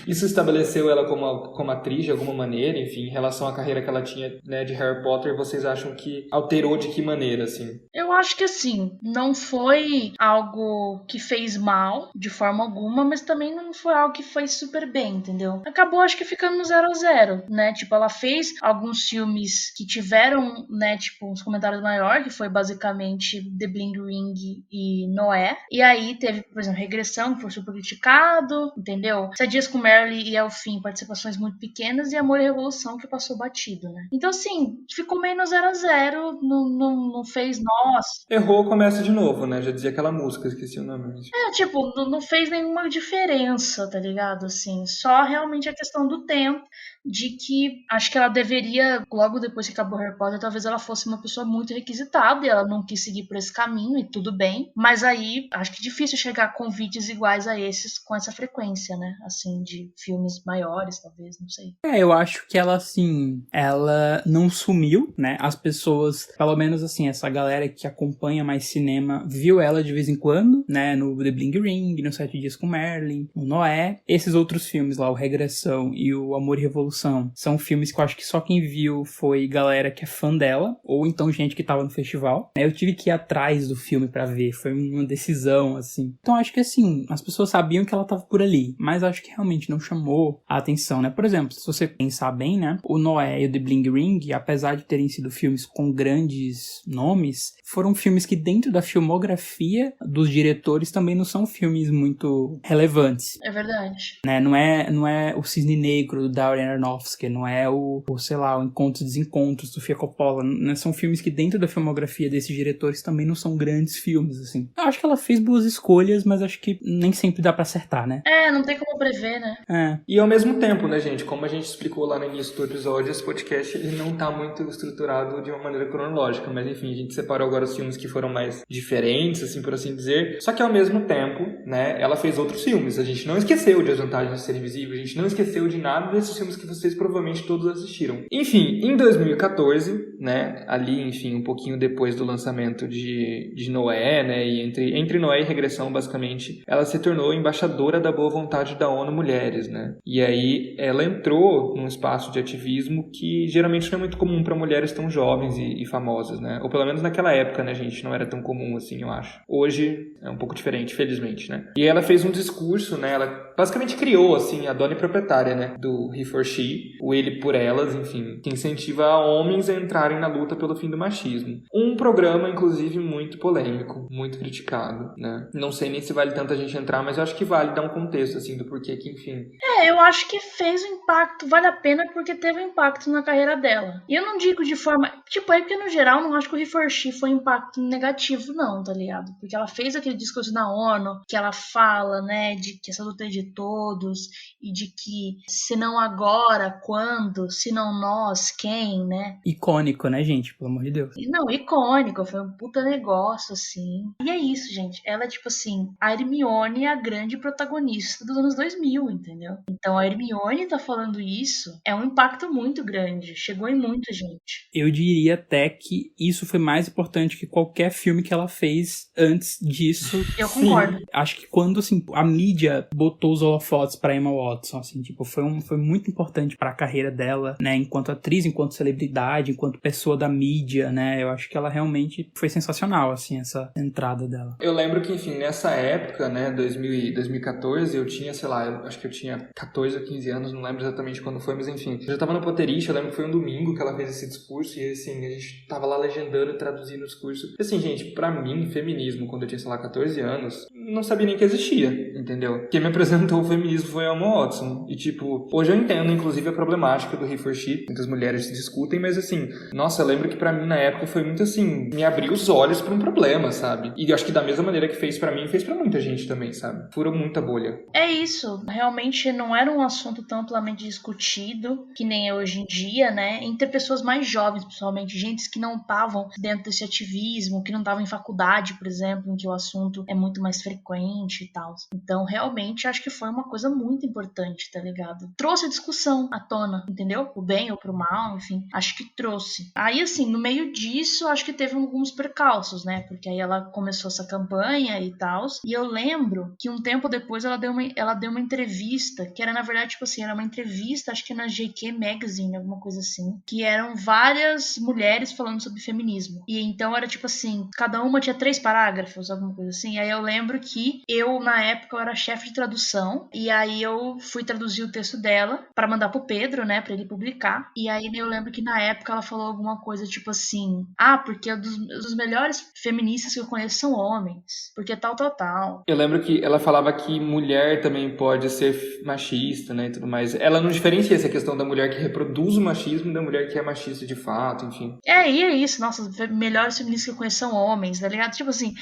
Isso estabeleceu ela como atriz de alguma maneira, enfim, em relação à carreira que ela tinha, né, de Harry Potter, vocês acham que alterou de que maneira, assim? Eu acho que, assim, não foi algo que fez mal, de forma alguma, mas também não foi algo que foi super bem. bem, entendeu? Acabou, acho que ficando no 0-0, né? Tipo, ela fez alguns filmes que tiveram, né, tipo, uns comentários maiores, que foi basicamente The Bling Ring e Noé. E aí teve, por exemplo, Regressão, que foi super criticado, entendeu? 7 Dias com Mary e Ao Fim, participações muito pequenas, e Amor e Revolução, que passou batido, né? Então, assim, ficou meio no 0-0, não fez, nossa. Errou, começa de novo, né? Já dizia aquela música, esqueci o nome. Mas... Tipo, não fez nenhuma diferença, tá ligado? Assim, só realmente a questão do tempo, de que acho que ela deveria, logo depois que acabou Harry Potter, talvez ela fosse uma pessoa muito requisitada e ela não quis seguir por esse caminho e tudo bem. Mas aí, acho que é difícil chegar a convites iguais a esses com essa frequência, né? Assim, de filmes maiores, talvez, não sei. Eu acho que ela, assim, ela não sumiu, né? As pessoas, pelo menos, assim, essa galera que acompanha mais cinema, viu ela de vez em quando, né? No The Bling Ring, no 7 Dias com Merlin, no Noé. Esses outros filmes lá, o Regressão e o Amor e Revolução, são filmes que eu acho que só quem viu foi galera que é fã dela, ou então gente que tava no festival. Eu tive que ir atrás do filme pra ver, foi uma decisão, assim. Então acho que, assim, as pessoas sabiam que ela tava por ali, mas acho que realmente não chamou a atenção, né? Por exemplo, se você pensar bem, né? O Noé e o The Bling Ring, apesar de terem sido filmes com grandes nomes, foram filmes que dentro da filmografia dos diretores também não são filmes muito relevantes. É verdade. Né? Não é o Cisne Negro do Darren Aronofsky, não é o sei lá, o Encontros e Desencontros do Sofia Coppola, né? São filmes que dentro da filmografia desses diretores também não são grandes filmes, assim. Eu acho que ela fez boas escolhas, mas acho que nem sempre dá pra acertar, né? Não tem como prever, né? E ao mesmo tempo, né, gente, como a gente explicou lá no início do episódio, esse podcast ele não tá muito estruturado de uma maneira cronológica, mas enfim, a gente separou agora os filmes que foram mais diferentes, assim, por assim dizer. Só que ao mesmo tempo, né, ela fez outros filmes. A gente não esqueceu de As Vantagens de Ser Invisível, a gente não esqueceu de nada desses filmes que vocês provavelmente todos assistiram. Enfim, em 2014, né, ali, enfim, um pouquinho depois do lançamento de Noé, né, e entre Noé e Regressão, basicamente, ela se tornou embaixadora da boa vontade da ONU Mulheres, né, e aí ela entrou num espaço de ativismo que geralmente não é muito comum para mulheres tão jovens e famosas, né, ou pelo menos naquela época, né, gente, não era tão comum assim, eu acho. Hoje é um pouco diferente, felizmente, né. E ela fez um discurso, né, ela basicamente criou, assim, a dona e proprietária, né, do He for She, o Ele por Elas, enfim, que incentiva homens a entrarem na luta pelo fim do machismo. Um programa, inclusive, muito polêmico, muito criticado, né. Não sei nem se vale tanto a gente entrar, mas eu acho que vale dar um contexto, assim, do porquê que, enfim... Eu acho que fez um impacto, vale a pena porque teve um impacto na carreira dela. E eu não digo de forma... Tipo, porque no geral não acho que o He for She foi um impacto negativo, não, tá ligado? Porque ela fez aquele discurso na ONU, que ela fala, né, de que essa luta é de todos, e de que se não agora, quando? Se não nós, quem, né? Icônico, né, gente? Pelo amor de Deus. Não, icônico, foi um puta negócio, assim. E é isso, gente. Ela é, tipo assim, a Hermione é a grande protagonista dos anos 2000, entendeu? Então a Hermione tá falando isso, é um impacto muito grande. Chegou em muita gente. Eu diria até que isso foi mais importante que qualquer filme que ela fez antes disso. Eu concordo. Acho que quando, assim, a mídia botou os holofotes pra Emma Watson, assim, tipo, foi muito importante pra carreira dela, né, enquanto atriz, enquanto celebridade, enquanto pessoa da mídia, né, eu acho que ela realmente foi sensacional, assim, essa entrada dela. Eu lembro que, enfim, nessa época, né, 2014, eu tinha, sei lá, acho que eu tinha 14 ou 15 anos, não lembro exatamente quando foi, mas enfim, eu já tava no Potterish, eu lembro que foi um domingo que ela fez esse discurso e, assim, a gente tava lá legendando e traduzindo o discurso. E, assim, gente, pra mim, feminismo, quando eu tinha, sei lá, 14 anos, não sabia nem que existia, entendeu? Quem me apresentou o feminismo foi a Emma Watson. E, tipo, hoje eu entendo, inclusive, a problemática do He for She, muitas mulheres se discutem, mas, assim, nossa, eu lembro que pra mim, na época, foi muito, assim, me abriu os olhos pra um problema, sabe? E eu acho que da mesma maneira que fez pra mim, fez pra muita gente também, sabe? Furou muita bolha. É isso, realmente não era um assunto tão amplamente discutido, que nem é hoje em dia, né? Entre pessoas mais jovens, principalmente, gente que não estavam dentro desse ativismo, que não estavam em faculdade, por exemplo, em que o assunto é muito mais frequente e tal. Então, realmente, acho que foi uma coisa muito importante, tá ligado? Trouxe a discussão à tona, entendeu? Pro bem ou pro mal, enfim, acho que trouxe. Aí, assim, no meio disso, acho que teve alguns percalços, né? Porque aí ela começou essa campanha e tal. E eu lembro que um tempo depois ela deu uma entrevista, que era, na verdade, tipo assim, era uma entrevista, acho que na GQ Magazine, alguma coisa assim, que eram várias mulheres falando sobre feminismo. E então era tipo assim, cada uma tinha 3 parágrafos, alguma coisa assim. E aí eu lembro que eu, na época, eu era chefe de tradução tradução, e aí eu fui traduzir o texto dela pra mandar pro Pedro, né, pra ele publicar. E aí eu lembro que na época ela falou alguma coisa tipo assim: porque os melhores feministas que eu conheço são homens, porque tal. Eu lembro que ela falava que mulher também pode ser machista, né, e tudo mais. Ela não diferencia essa questão da mulher que reproduz o machismo da mulher que é machista de fato, enfim. E é isso, nossa, os melhores feministas que eu conheço são homens, tá ligado? Tipo assim,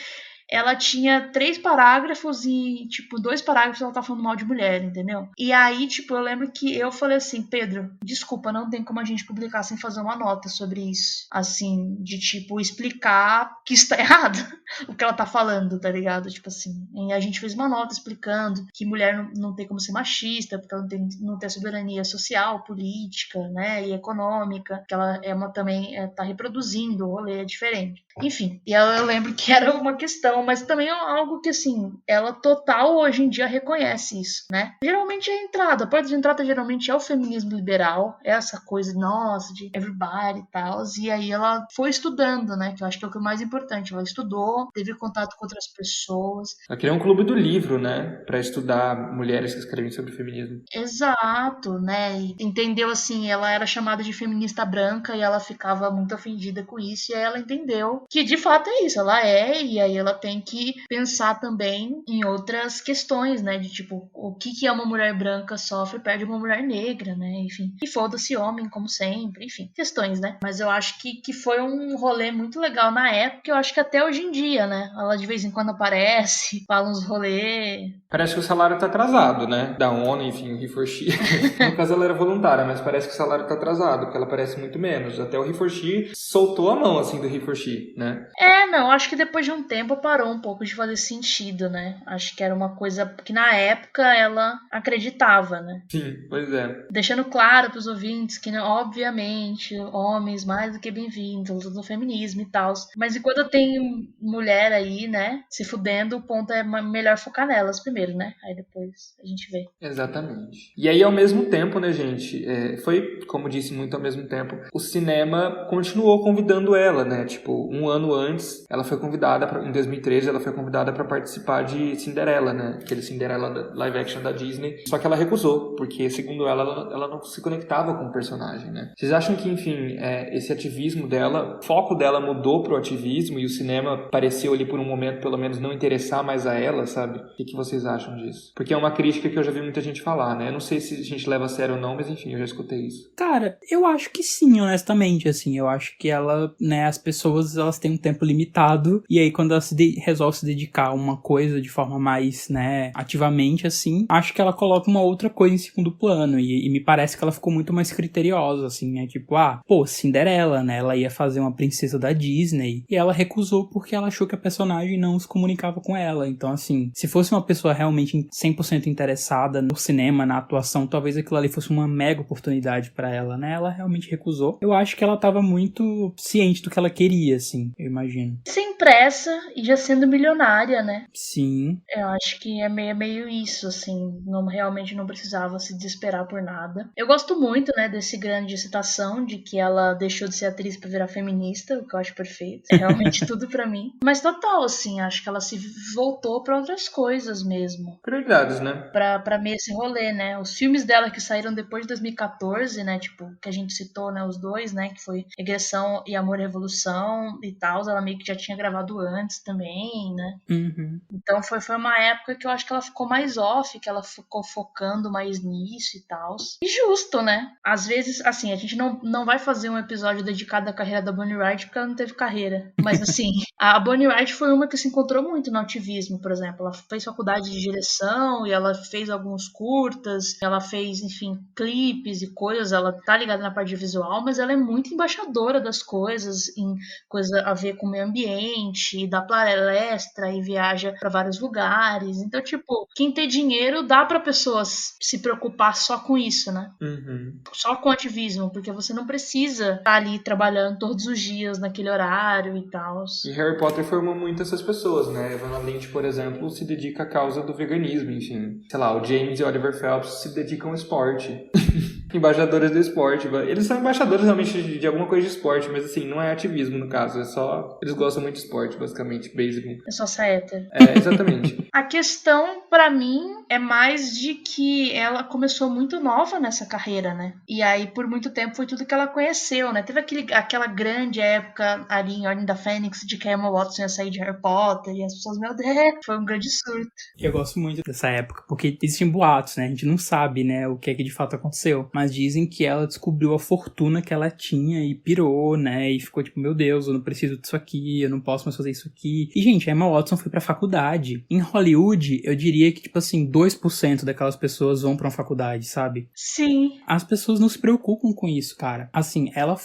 ela tinha 3 parágrafos e, tipo, 2 parágrafos ela tá falando mal de mulher, entendeu? E aí, tipo, eu lembro que eu falei assim: Pedro, desculpa, não tem como a gente publicar sem fazer uma nota sobre isso. Assim, de, tipo, explicar que isso tá errado, o que ela tá falando, tá ligado? Tipo assim, e a gente fez uma nota explicando que mulher não tem como ser machista, porque ela não tem soberania social, política, né, e econômica, que ela também tá reproduzindo, o rolê é diferente. Enfim, e eu lembro que era uma questão, mas também é algo que, assim, ela total hoje em dia reconhece isso, né? Geralmente é a entrada, a porta de entrada geralmente é o feminismo liberal, é essa coisa, nossa, de everybody e tal, e aí ela foi estudando, né, que eu acho que é o que é mais importante, ela estudou, teve contato com outras pessoas. Ela criou um clube do livro, né, pra estudar mulheres que escrevem sobre feminismo. Exato, né, e entendeu, assim, ela era chamada de feminista branca e ela ficava muito ofendida com isso, e aí ela entendeu que de fato é isso, ela é, e aí ela tem que pensar também em outras questões, né, de tipo, o que uma mulher branca sofre perto de uma mulher negra, né, enfim, e foda-se homem, como sempre, enfim, questões, né, mas eu acho que foi um rolê muito legal na época, eu acho que até hoje em dia, né, ela de vez em quando aparece, fala uns rolê. Parece que o salário tá atrasado, né, da ONU, enfim, o He4She. No caso ela era voluntária, mas parece que o salário tá atrasado, porque ela aparece muito menos, até o He4She soltou a mão, assim, do He4She, né. Não, acho que depois de um tempo parou um pouco de fazer sentido, né? Acho que era uma coisa que na época ela acreditava, né? Sim, pois é. Deixando claro para os ouvintes que, né, obviamente, homens mais do que bem-vindos do feminismo e tal. Mas enquanto tem mulher aí, né, se fudendo, o ponto é melhor focar nelas primeiro, né? Aí depois a gente vê. Exatamente. E aí, ao mesmo tempo, né, gente, foi, como disse, muito ao mesmo tempo, o cinema continuou convidando ela, né? Tipo, um ano antes, ela foi convidada, em 2013, ela foi convidada para participar de Cinderela, né? Aquele Cinderela live action da Disney. Só que ela recusou, porque, segundo ela não se conectava com o personagem, né? Vocês acham que, enfim, esse ativismo dela, o foco dela mudou pro ativismo e o cinema pareceu ali por um momento, pelo menos, não interessar mais a ela, sabe? O que vocês acham disso? Porque é uma crítica que eu já vi muita gente falar, né? Eu não sei se a gente leva a sério ou não, mas enfim, eu já escutei isso. Cara, eu acho que sim, honestamente, assim, eu acho que ela, né, as pessoas, elas têm um tempo limitado, e aí quando ela resolve se dedicar a uma coisa de forma mais, né, ativamente, assim, acho que ela coloca uma outra coisa em segundo plano, e me parece que ela ficou muito mais criteriosa, assim, né, tipo, Cinderela, né, ela ia fazer uma princesa da Disney, e ela recusou porque ela achou que a personagem não se comunicava com ela, então, assim, se fosse uma pessoa realmente 100% interessada no cinema, na atuação, talvez aquilo ali fosse uma mega oportunidade pra ela, né, ela realmente recusou. Eu acho que ela tava muito ciente do que ela queria, assim, eu imagino. Sem pressa e já sendo milionária, né? Sim. Eu acho que é meio isso, assim, realmente não precisava se desesperar por nada. Eu gosto muito, né, desse grande citação de que ela deixou de ser atriz pra virar feminista, o que eu acho perfeito. É realmente tudo pra mim. Mas total, assim, acho que ela se voltou pra outras coisas mesmo. Prioridades, né? Pra meio esse rolê, né? Os filmes dela que saíram depois de 2014, né, tipo, que a gente citou, né, os dois, né, que foi Regressão e Amor e Revolução e tal, ela meio que já tinha gravado antes também, né? Uhum. Então foi uma época que eu acho que ela ficou mais off, que ela ficou focando mais nisso e tal. E justo, né? Às vezes, assim, a gente não vai fazer um episódio dedicado à carreira da Bonnie Wright porque ela não teve carreira. Mas, assim, a Bonnie Wright foi uma que se encontrou muito no ativismo, por exemplo. Ela fez faculdade de direção e ela fez alguns curtas, ela fez, enfim, clipes e coisas. Ela tá ligada na parte visual, mas ela é muito embaixadora das coisas, em coisa a ver com o meio ambiente, dá palestra e viaja pra vários lugares. Então, tipo, quem tem dinheiro dá pra pessoas se preocupar só com isso, né? Uhum. Só com ativismo, porque você não precisa estar ali trabalhando todos os dias naquele horário e tal. E Harry Potter formou muito essas pessoas, né? Evanna Lynch, por exemplo, se dedica à causa do veganismo, enfim. Sei lá, o James e Oliver Phelps se dedicam ao esporte. Embaixadores do esporte. Eles são embaixadores realmente de alguma coisa de esporte, mas assim, não é ativismo no caso, é só... Eles gostam muito de esporte, basicamente, beisebol. É só saeta. Exatamente. A questão, pra mim, é mais de que ela começou muito nova nessa carreira, né? E aí, por muito tempo, foi tudo que ela conheceu, né? Teve aquela grande época ali em Ordem da Fênix de que a Emma Watson ia sair de Harry Potter e as pessoas, meu Deus, foi um grande surto. Eu gosto muito dessa época, porque existem boatos, né? A gente não sabe, né, o que é que de fato aconteceu. Mas dizem que ela descobriu a fortuna que ela tinha e pirou, né? E ficou tipo, meu Deus, eu não preciso disso aqui, eu não posso mais fazer isso aqui. E, gente, a Emma Watson foi pra faculdade. Em Hollywood, eu diria que, tipo assim, 2% daquelas pessoas vão pra uma faculdade, sabe? Sim. As pessoas não se preocupam com isso, cara. Assim, ela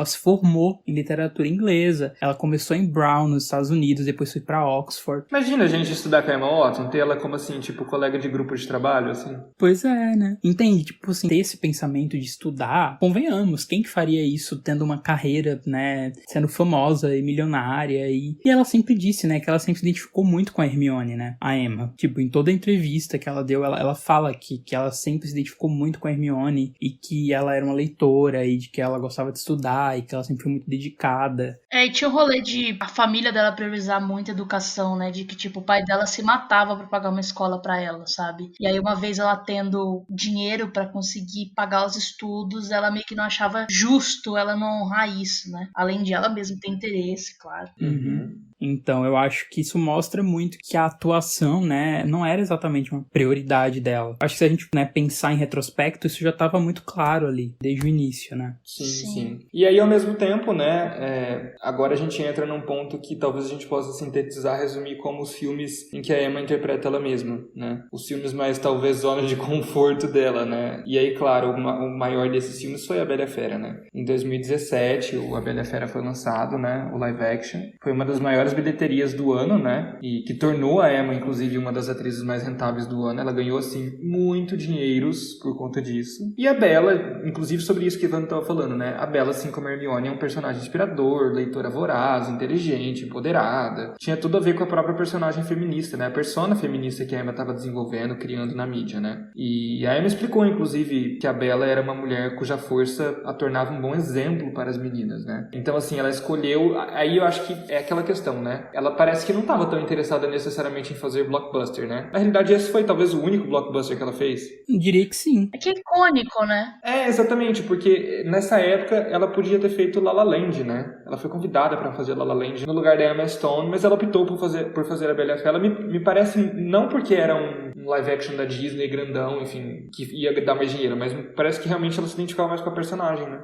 se formou em literatura inglesa. Ela começou em Brown, nos Estados Unidos, depois foi pra Oxford. Imagina a gente estudar com a Emma Watson, ter ela como assim, tipo, colega de grupo de trabalho, assim. Pois é, né? Entende? Tipo assim, ter esse pensamento de estudar, convenhamos, quem que faria isso tendo uma carreira, né, sendo famosa e milionária? E ela sempre disse, né, que ela sempre se identificou muito com a Hermione, né? A Emma. Tipo, em toda entrevista que ela deu, ela fala que ela sempre se identificou muito com a Hermione e que ela era uma leitora e de que ela gostava de estudar e que ela sempre foi muito dedicada. E tinha o rolê de a família dela priorizar muito a educação, né? De que, tipo, o pai dela se matava pra pagar uma escola pra ela, sabe? E aí, uma vez ela tendo dinheiro pra conseguir pagar os estudos, ela meio que não achava justo ela não honrar isso, né? Além de ela mesma ter interesse, claro. Uhum. Então, eu acho que isso mostra muito que a atuação, né, não era exatamente uma prioridade dela. Acho que se a gente, né, pensar em retrospecto, isso já estava muito claro ali, desde o início, né? Sim. E aí, ao mesmo tempo, né, agora a gente entra num ponto que talvez a gente possa sintetizar, resumir como os filmes em que a Emma interpreta ela mesma, né? Os filmes mais, talvez, zona de conforto dela, né? E aí, claro, o maior desses filmes foi A Bela e a Fera, né? Em 2017, A Bela e a Fera foi lançado, né, o live action. Foi uma das maiores bilheterias do ano, né? E que tornou a Emma, inclusive, uma das atrizes mais rentáveis do ano. Ela ganhou, assim, muito dinheiros por conta disso. E a Bella, inclusive sobre isso que o Ivan estava falando, né? A Bella, assim como a Hermione, é um personagem inspirador, leitora voraz, inteligente, empoderada. Tinha tudo a ver com a própria personagem feminista, né? A persona feminista que a Emma estava desenvolvendo, criando na mídia, né? E a Emma explicou, inclusive, que a Bella era uma mulher cuja força a tornava um bom exemplo para as meninas, né? Então, assim, ela escolheu... Aí eu acho que é aquela questão, né? Ela parece que não estava tão interessada necessariamente em fazer blockbuster, né? Na realidade, esse foi talvez o único blockbuster que ela fez. Eu diria que sim. É que é icônico, né? Exatamente, porque nessa época ela podia ter feito La La Land, né? Ela foi convidada para fazer La La Land no lugar da Emma Stone, mas ela optou por fazer A Bela e a Fera. Me parece, não porque era um live action da Disney grandão, enfim, que ia dar mais dinheiro, mas me parece que realmente ela se identificava mais com a personagem, né?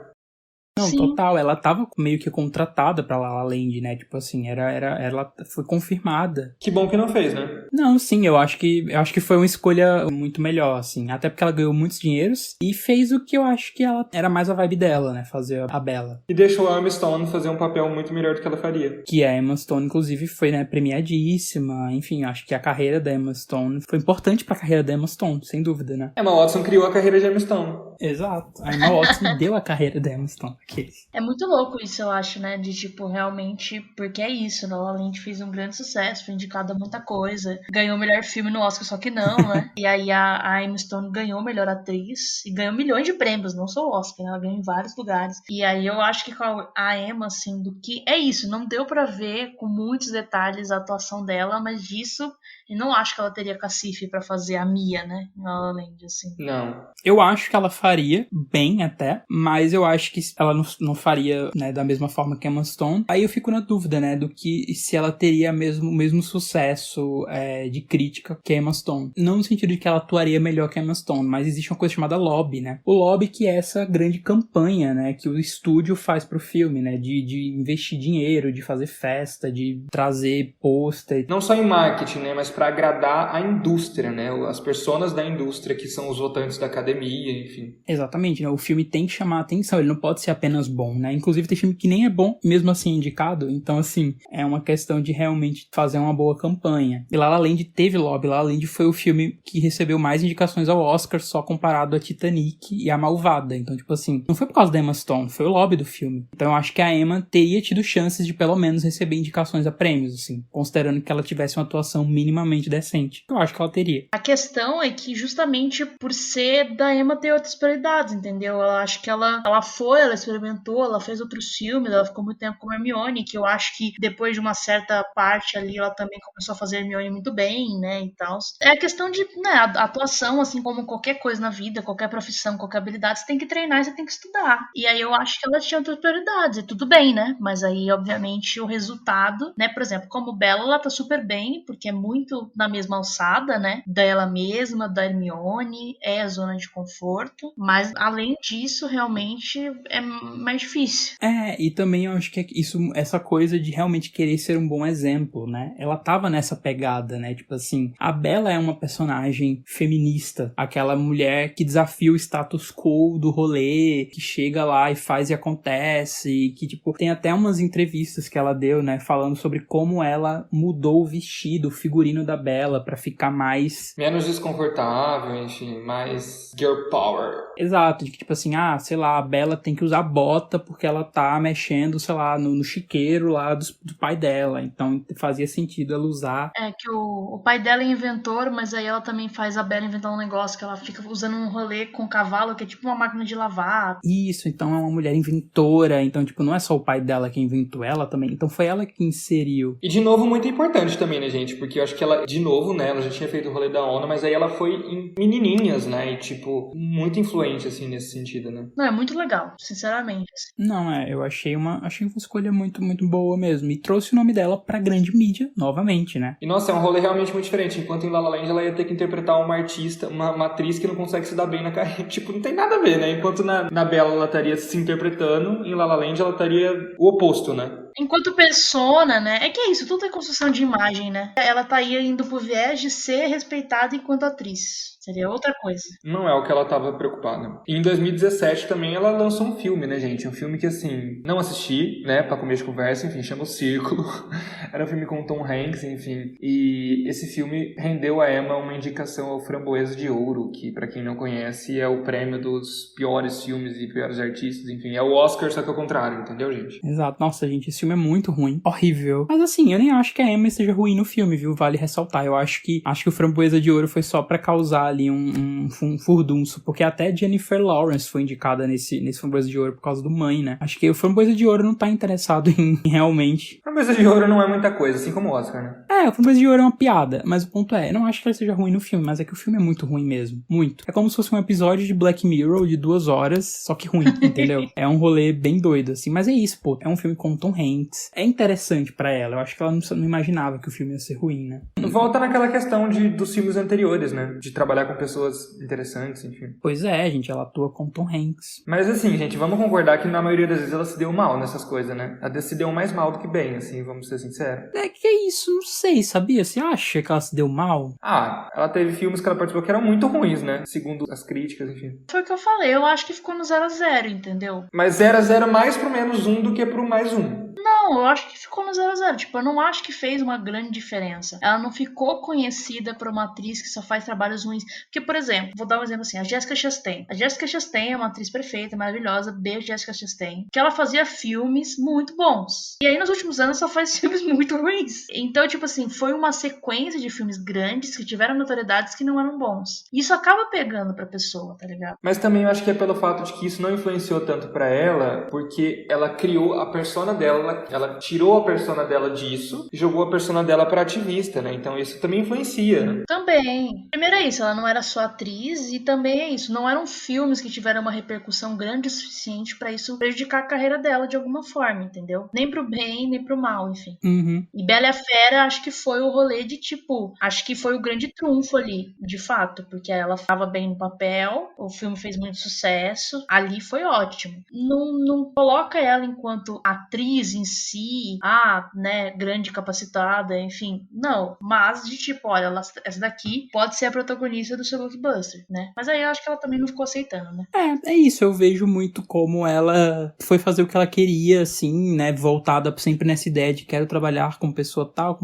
Não, Sim. total, ela tava meio que contratada pra La La Land, né? Tipo assim, ela foi confirmada. Que bom que não fez, né? Não, sim, eu acho que foi uma escolha muito melhor, assim. Até porque ela ganhou muitos dinheiros e fez o que eu acho que ela era mais a vibe dela, né? Fazer a Bella. E deixou a Emma Stone fazer um papel muito melhor do que ela faria. Que a Emma Stone, inclusive, foi, né, premiadíssima. Enfim, acho que a carreira da Emma Stone foi importante pra carreira da Emma Stone, sem dúvida, né? Emma Watson criou a carreira de Emma Stone. Exato. A Emma Watson deu a carreira da Emma Stone. É muito louco isso, eu acho, né? De, tipo, realmente... Porque é isso, né? La La Land fez um grande sucesso, foi indicado a muita coisa. Ganhou o melhor filme no Oscar, só que não, né? E aí a Emma Stone ganhou melhor atriz. E ganhou milhões de prêmios, não só o Oscar, né? Ela ganhou em vários lugares. E aí eu acho que com a Emma, assim, do que... É isso, não deu pra ver com muitos detalhes a atuação dela, mas disso... E não acho que ela teria cacife pra fazer a Mia, né? Em La La Land, assim. Não. Eu acho que ela faria bem até, mas eu acho que ela não faria, né, da mesma forma que a Emma Stone. Aí eu fico na dúvida, né, do que se ela teria o mesmo sucesso de crítica que a Emma Stone. Não no sentido de que ela atuaria melhor que a Emma Stone, mas existe uma coisa chamada lobby, né? O lobby que é essa grande campanha, né, que o estúdio faz pro filme, né, de investir dinheiro, de fazer festa, de trazer pôster. Não só em marketing, né, mas para agradar a indústria, né, as personas da indústria que são os votantes da academia, enfim. Exatamente, né? O filme tem que chamar a atenção, ele não pode ser apenas bom, né? Inclusive tem filme que nem é bom, mesmo assim indicado. Então, assim, é uma questão de realmente fazer uma boa campanha. E La La Land teve lobby. La La Land foi o filme que recebeu mais indicações ao Oscar, só comparado a Titanic e a Malvada. Então, tipo assim, não foi por causa da Emma Stone, foi o lobby do filme. Então eu acho que a Emma teria tido chances de pelo menos receber indicações a prêmios, assim, considerando que ela tivesse uma atuação minimamente decente. Eu acho que ela teria. A questão é que justamente por ser da Emma ter outras prioridades, entendeu? Eu acho que ela experimentou, ela fez outros filmes, ela ficou muito tempo com Hermione, que eu acho que depois de uma certa parte ali, ela também começou a fazer Hermione muito bem, né, e tal. É a questão de, né, a atuação, assim como qualquer coisa na vida, qualquer profissão, qualquer habilidade, você tem que treinar e você tem que estudar. E aí eu acho que ela tinha outras prioridades, e tudo bem, né? Mas aí, obviamente, o resultado, né, por exemplo, como Bella, ela tá super bem, porque é muito na mesma alçada, né, dela mesma, da Hermione, é a zona de conforto, mas além disso, realmente é mais difícil. E também eu acho que essa coisa de realmente querer ser um bom exemplo, né? Ela tava nessa pegada, né? Tipo assim, a Bella é uma personagem feminista, aquela mulher que desafia o status quo do rolê, que chega lá e faz e acontece, que, tipo, tem até umas entrevistas que ela deu, né? Falando sobre como ela mudou o vestido, o figurino da Bella pra ficar mais... menos desconfortável, enfim, mais girl power. Exato, de que tipo assim, sei lá, a Bella tem que usar bota porque ela tá mexendo, sei lá, no chiqueiro lá do pai dela, então fazia sentido ela usar. É que o pai dela é inventor, mas aí ela também faz a Bella inventar um negócio que ela fica usando um rolê com um cavalo que é tipo uma máquina de lavar. Isso, então é uma mulher inventora, então tipo, não é só o pai dela que inventou ela também, então foi ela que inseriu. E de novo, muito importante também, né, gente, porque eu acho que ela, de novo, né, ela já tinha feito o rolê da ONU, mas aí ela foi em menininhas, né, e tipo, muito influente, assim, nesse sentido, né. Não, é muito legal, sinceramente. Não, eu achei uma escolha muito, muito boa mesmo. E trouxe o nome dela pra grande mídia novamente, né? E nossa, é um rolê realmente muito diferente. Enquanto em La La Land ela ia ter que interpretar uma artista, uma atriz que não consegue se dar bem na carreira. Tipo, não tem nada a ver, né? Enquanto na Bella ela estaria se interpretando, em La La Land ela estaria o oposto, né? Enquanto persona, né? É que é isso, tudo é construção de imagem, né? Ela tá aí indo pro viés de ser respeitada enquanto atriz. Seria outra coisa. Não é o que ela tava preocupada. E em 2017 também ela lançou um filme, né, gente? Um filme que, assim, não assisti, né, pra começo de conversa, enfim, chama O Círculo. Era um filme com Tom Hanks, enfim. E esse filme rendeu a Emma uma indicação ao Framboesa de Ouro, que, pra quem não conhece, é o prêmio dos piores filmes e piores artistas, enfim. É o Oscar, só que ao contrário, entendeu, gente? Exato. Nossa, gente, esse filme é muito ruim. Horrível. Mas assim, eu nem acho que a Emma esteja ruim no filme, viu? Vale ressaltar. Eu acho que o Framboesa de Ouro foi só pra causar ali um furdunço, porque até Jennifer Lawrence foi indicada nesse Framboesa de Ouro por causa do Mãe, né? Acho que o Framboesa de Ouro não tá interessado em realmente... Framboesa de Ouro não é muita coisa, assim como o Oscar, né? O Framboesa de Ouro é uma piada, mas o ponto é, eu não acho que ela seja ruim no filme, mas é que o filme é muito ruim mesmo, muito. É como se fosse um episódio de Black Mirror de 2 horas, só que ruim, entendeu? É um rolê bem doido, assim, mas é isso, pô, é um filme com Tom Hanks, é interessante pra ela, eu acho que ela não imaginava que o filme ia ser ruim, né? Volta naquela questão dos filmes anteriores, né? De trabalhar com pessoas interessantes, enfim. Pois é, gente, ela atua com Tom Hanks. Mas assim, gente, vamos concordar que na maioria das vezes ela se deu mal nessas coisas, né? Ela se deu mais mal do que bem, assim, vamos ser sinceros. Que isso, não sei, sabia? Você acha que ela se deu mal? Ela teve filmes que ela participou que eram muito ruins, né? Segundo as críticas, enfim. Foi o que eu falei, eu acho que ficou no 0-0, entendeu? Mas 0-0 mais pro menos um do que pro mais um. Não, eu acho que ficou no 0-0. Tipo, eu não acho que fez uma grande diferença. Ela não ficou conhecida por uma atriz que só faz trabalhos ruins. Porque, por exemplo, vou dar um exemplo assim, a Jessica Chastain. A Jessica Chastain é uma atriz perfeita, maravilhosa, beijo Jessica Chastain, que ela fazia filmes muito bons. E aí, nos últimos anos, só faz filmes muito ruins. Então, tipo assim, foi uma sequência de filmes grandes que tiveram notoriedades que não eram bons. E isso acaba pegando pra pessoa, tá ligado? Mas também eu acho que é pelo fato de que isso não influenciou tanto pra ela, porque ela criou a persona dela, ela tirou a persona dela disso e jogou a persona dela pra ativista, né? Então isso também influencia, né? Também. Primeiro é isso, ela não era só atriz e também é isso, não eram filmes que tiveram uma repercussão grande o suficiente pra isso prejudicar a carreira dela de alguma forma, entendeu? Nem pro bem, nem pro mal, enfim. Uhum. E Bela e a Fera, acho que foi o rolê de tipo, acho que foi o grande trunfo ali, de fato, porque ela estava bem no papel, o filme fez muito sucesso, ali foi ótimo. Não coloca ela enquanto atriz em si, né, grande, capacitada, enfim. Não, mas de tipo, olha, essa daqui pode ser a protagonista do seu blockbuster, né? Mas aí eu acho que ela também não ficou aceitando, né? É isso, eu vejo muito como ela foi fazer o que ela queria, assim, né, voltada sempre nessa ideia de quero trabalhar com pessoa tal.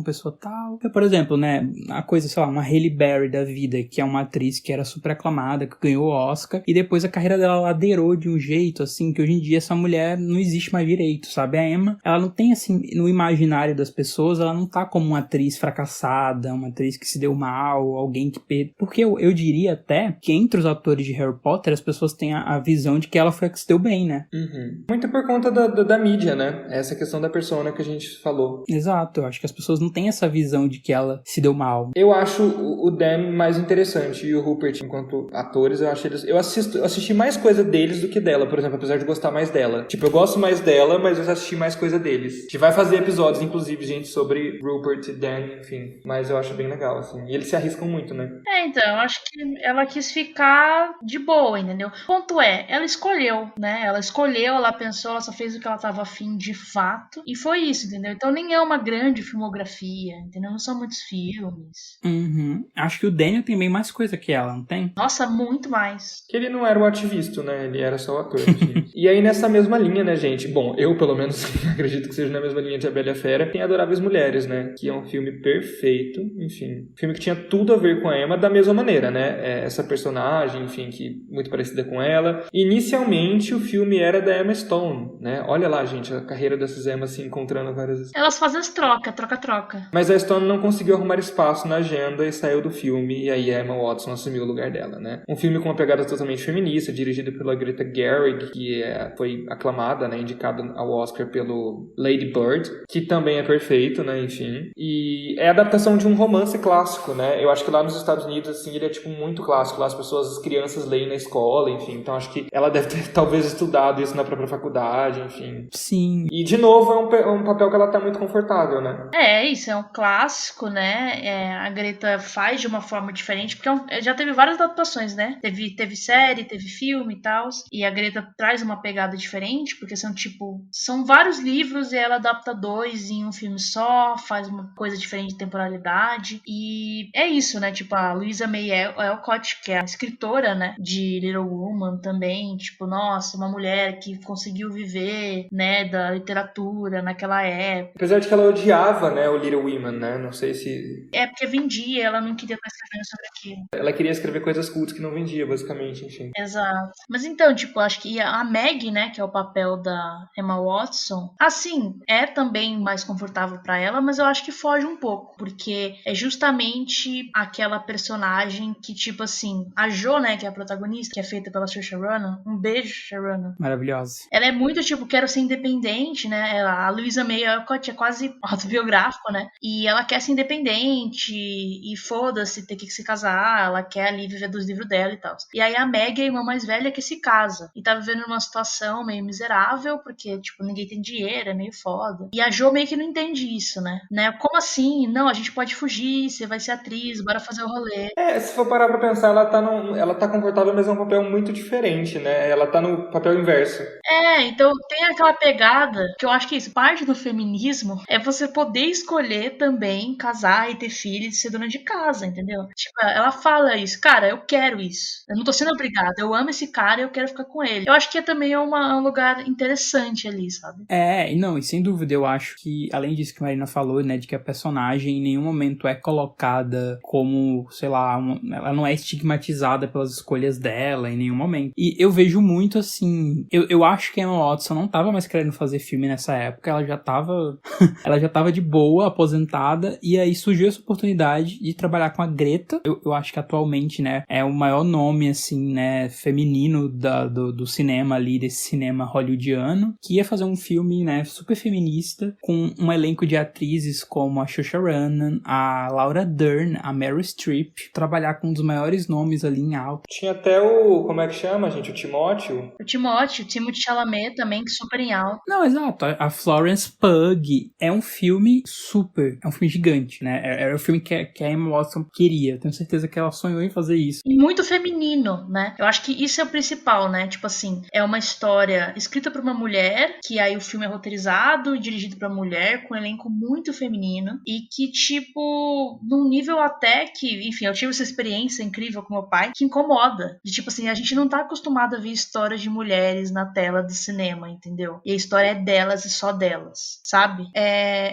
Por exemplo, né, a coisa, sei lá, uma Halle Berry da vida, que é uma atriz que era super aclamada, que ganhou o Oscar, e depois a carreira dela ladeirou de um jeito, assim, que hoje em dia essa mulher não existe mais direito, sabe? A Emma, ela não tem, assim, no imaginário das pessoas, ela não tá como uma atriz fracassada, uma atriz que se deu mal, alguém que... Porque eu diria até que entre os atores de Harry Potter, as pessoas têm a visão de que ela foi a que se deu bem, né? Uhum. Muito por conta da mídia, né? Essa questão da persona que a gente falou. Exato, eu acho que as pessoas não têm essa visão de que ela se deu mal. Eu acho o Dan mais interessante e o Rupert, enquanto atores, eu acho eles... Eu assisti mais coisa deles do que dela, por exemplo, apesar de gostar mais dela. Tipo, eu gosto mais dela, mas eu já assisti mais coisa deles. A gente vai fazer episódios, inclusive, gente, sobre Rupert e Dan, enfim. Mas eu acho bem legal, assim. E eles se arriscam muito, né? Então, eu acho que ela quis ficar de boa, entendeu? O ponto é, ela escolheu, né? Ela pensou, ela só fez o que ela tava afim de fato. E foi isso, entendeu? Então nem é uma grande filmografia, entendeu? Não são muitos filmes. Uhum. Acho que o Daniel tem bem mais coisa que ela, não tem? Nossa, muito mais. Que ele não era o ativista, né? Ele era só o ator. Enfim. E aí, nessa mesma linha, né, gente? Bom, eu, pelo menos, acredito que seja na mesma linha de A Bela e a Fera. Tem Adoráveis Mulheres, né? Que é um filme perfeito. Enfim, filme que tinha tudo a ver com a Emma da mesma maneira, né? Essa personagem, enfim, que muito parecida com ela. Inicialmente, o filme era da Emma Stone, né? Olha lá, gente, a carreira dessas Emmas se encontrando várias vezes. Elas fazem as troca-troca. Mas a Stone não conseguiu arrumar espaço na agenda e saiu do filme, e aí a Emma Watson assumiu o lugar dela, né? Um filme com uma pegada totalmente feminista, dirigido pela Greta Gerwig, que foi aclamada, né? Indicada ao Oscar pelo Lady Bird, que também é perfeito, né? Enfim. E é a adaptação de um romance clássico, né? Eu acho que lá nos Estados Unidos, assim, ele é, tipo, muito clássico. Lá as crianças leem na escola, enfim. Então acho que ela deve ter, talvez, estudado isso na própria faculdade, enfim. Sim. E, de novo, é um papel que ela tá muito confortável, né? Isso é um clássico, né? A Greta faz de uma forma diferente, porque já teve várias adaptações, né? Teve série, teve filme e tal. E a Greta traz uma pegada diferente, porque são vários livros e ela adapta 2 em um filme só, faz uma coisa diferente de temporalidade. E é isso, né? Tipo, a Louisa May Alcott, que é a escritora, né? De Little Woman também. Tipo, nossa, uma mulher que conseguiu viver, né? Da literatura naquela época. Apesar de que ela odiava, né, o Little Women, né? Não sei se... É porque vendia, ela não queria estar escrevendo sobre aquilo. Ela queria escrever coisas cultas que não vendia, basicamente, enfim. Exato. Mas então, tipo, acho que a Meg, né, que é o papel da Emma Watson, assim, é também mais confortável pra ela, mas eu acho que foge um pouco, porque é justamente aquela personagem que, tipo assim, a Jo, né, que é a protagonista, que é feita pela Saoirse Ronan, um beijo, Saoirse Ronan. Maravilhosa. Ela é muito, tipo, quero ser independente, né, a Louisa May Alcott é quase autobiográfico, né, e ela quer ser independente e foda-se ter que se casar, ela quer ali viver dos livros dela e tal. E aí a Meg é a irmã mais velha que se casa e tá vivendo numa situação meio miserável, porque, tipo, ninguém tem dinheiro, é meio foda. E a Jo meio que não entende isso, né? Como assim? Não, a gente pode fugir, você vai ser atriz, bora fazer o rolê. Se for parar pra pensar, ela tá confortável, mas é um papel muito diferente, né? Ela tá no papel inverso. Então tem aquela pegada, que eu acho que isso, parte do feminismo é você poder escolher também casar e ter filhos e ser dona de casa, entendeu? Tipo, ela fala isso, cara, eu quero isso. Eu não tô sendo obrigada, eu amo esse cara e eu quero ficar com ele. Eu acho que também é um lugar interessante ali, sabe? Não, e sem dúvida eu acho que, além disso que a Marina falou, né, de que a personagem em nenhum momento é colocada como, sei lá, ela não é estigmatizada pelas escolhas dela em nenhum momento. E eu vejo muito assim, eu acho que a Emma Watson não tava mais querendo fazer filme nessa época, ela já tava de boa, aposentada, e aí surgiu essa oportunidade de trabalhar com a Greta. Eu acho que atualmente, né, é o maior nome, assim, né, feminino do cinema ali, desse cinema hollywoodiano, que ia fazer um filme, né, super feminista, com um elenco de atrizes como a Saoirse Ronan, a Laura Dern, a Meryl Streep, trabalhar com um dos maiores nomes ali em alta. Tinha até como é que chama, gente? O Timóteo? O Timothée Chalamet também, que super em alta. Não, exato. A Florence Pugh é um filme é um filme gigante, né? Era o filme que a Emma Watson queria. Eu tenho certeza que ela sonhou em fazer isso. E muito feminino, né? Eu acho que isso é o principal, né? Tipo assim, é uma história escrita por uma mulher, que aí o filme é roteirizado roteirizado e dirigido pra mulher, com um elenco muito feminino, e que, tipo, num nível até que, enfim, eu tive essa experiência incrível com meu pai, que incomoda. De tipo assim, a gente não tá acostumado a ver histórias de mulheres na tela do cinema, entendeu? E a história é delas e só delas, sabe?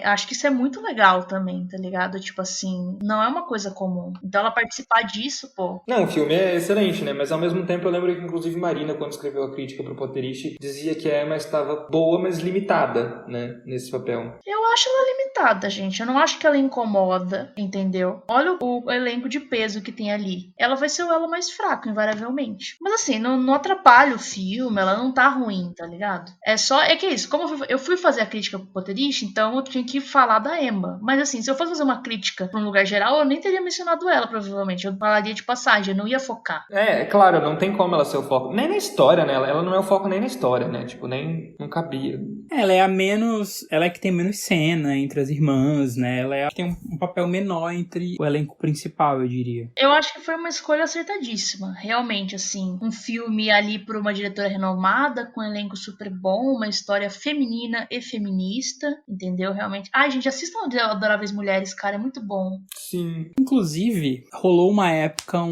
Acho que isso é muito legal também, tá ligado? Tipo assim, não é uma coisa comum. Então ela participar disso, pô. Não, o filme é excelente, né? Mas ao mesmo tempo eu lembro que, inclusive, Marina, quando escreveu a crítica pro Potterish, dizia que a Emma estava boa, mas limitada, né? Nesse papel. Eu acho ela limitada, gente. Eu não acho que ela incomoda, entendeu? Olha o elenco de peso que tem ali. Ela vai ser o elo mais fraco, invariavelmente. Mas assim, não atrapalha o filme, ela não tá ruim, tá ligado? É que é isso, como eu fui fazer a crítica pro Potterish, então eu tinha que falar da Emma. Mas assim, se eu fosse fazer uma crítica pra um lugar geral, eu nem teria mencionado ela, provavelmente. Eu falaria de passagem, eu não ia focar. Claro, não tem como ela ser o foco. Nem na história, né? Ela não é o foco nem na história, né? Tipo, nem não cabia. Ela é a menos. Ela é que tem menos cena entre as irmãs, né? Ela é a que tem um papel menor entre o elenco principal, eu diria. Eu acho que foi uma escolha acertadíssima. Realmente, assim, um filme ali por uma diretora renomada, com um elenco super bom, uma história feminina e feminista, entendeu? Realmente. Ai, gente, assistam Adoráveis Mulheres, cara, é muito bom. Sim. Inclusive, rolou uma época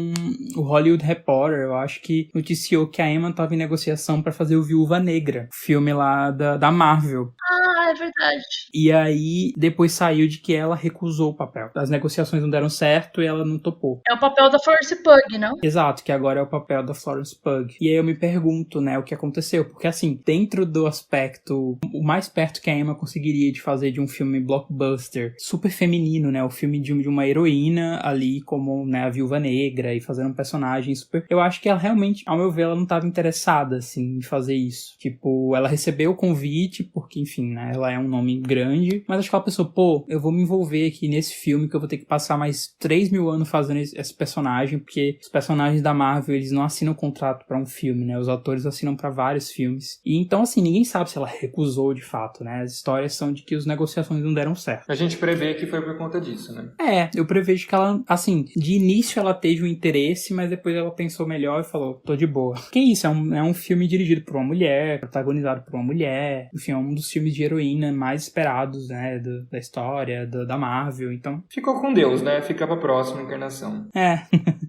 o Hollywood Reporter, eu acho que noticiou que a Emma estava em negociação para fazer o Viúva Negra, o filme lá da Marvel. Ah, é verdade. E aí, depois saiu de que ela recusou o papel. As negociações não deram certo e ela não topou. É o papel da Florence Pugh, não? Exato, que agora é o papel da Florence Pugh. E aí eu me pergunto, né, o que aconteceu. Porque assim, dentro do aspecto, o mais perto que a Emma conseguiria de fazer de um filme blockbuster, super feminino, né, o filme de uma heroína ali como, né, a Viúva Negra e fazendo um personagem super... Eu acho que ela realmente, ao meu ver, ela não estava interessada, assim, em fazer isso. Tipo, ela recebeu o convite, porque, enfim, né, ela é um nome grande, mas acho que ela pensou, pô, eu vou me envolver aqui nesse filme que eu vou ter que passar mais 3.000 anos fazendo esse personagem, porque os personagens da Marvel, eles não assinam contrato pra um filme, né, os atores assinam pra vários filmes. E então, assim, ninguém sabe se ela recusou de fato, né, as histórias são de que as negociações não deram certo. A gente prevê que foi por conta disso, né? Eu prevejo que ela, assim, de início ela teve um interesse, mas depois ela pensou melhor e falou, tô de boa. Que isso, é um filme dirigido por uma mulher, protagonizado por uma mulher, enfim, é um dos filmes de heroína mais esperados, né, da história, da Marvel, então... Ficou com Deus, né? Fica pra próxima encarnação.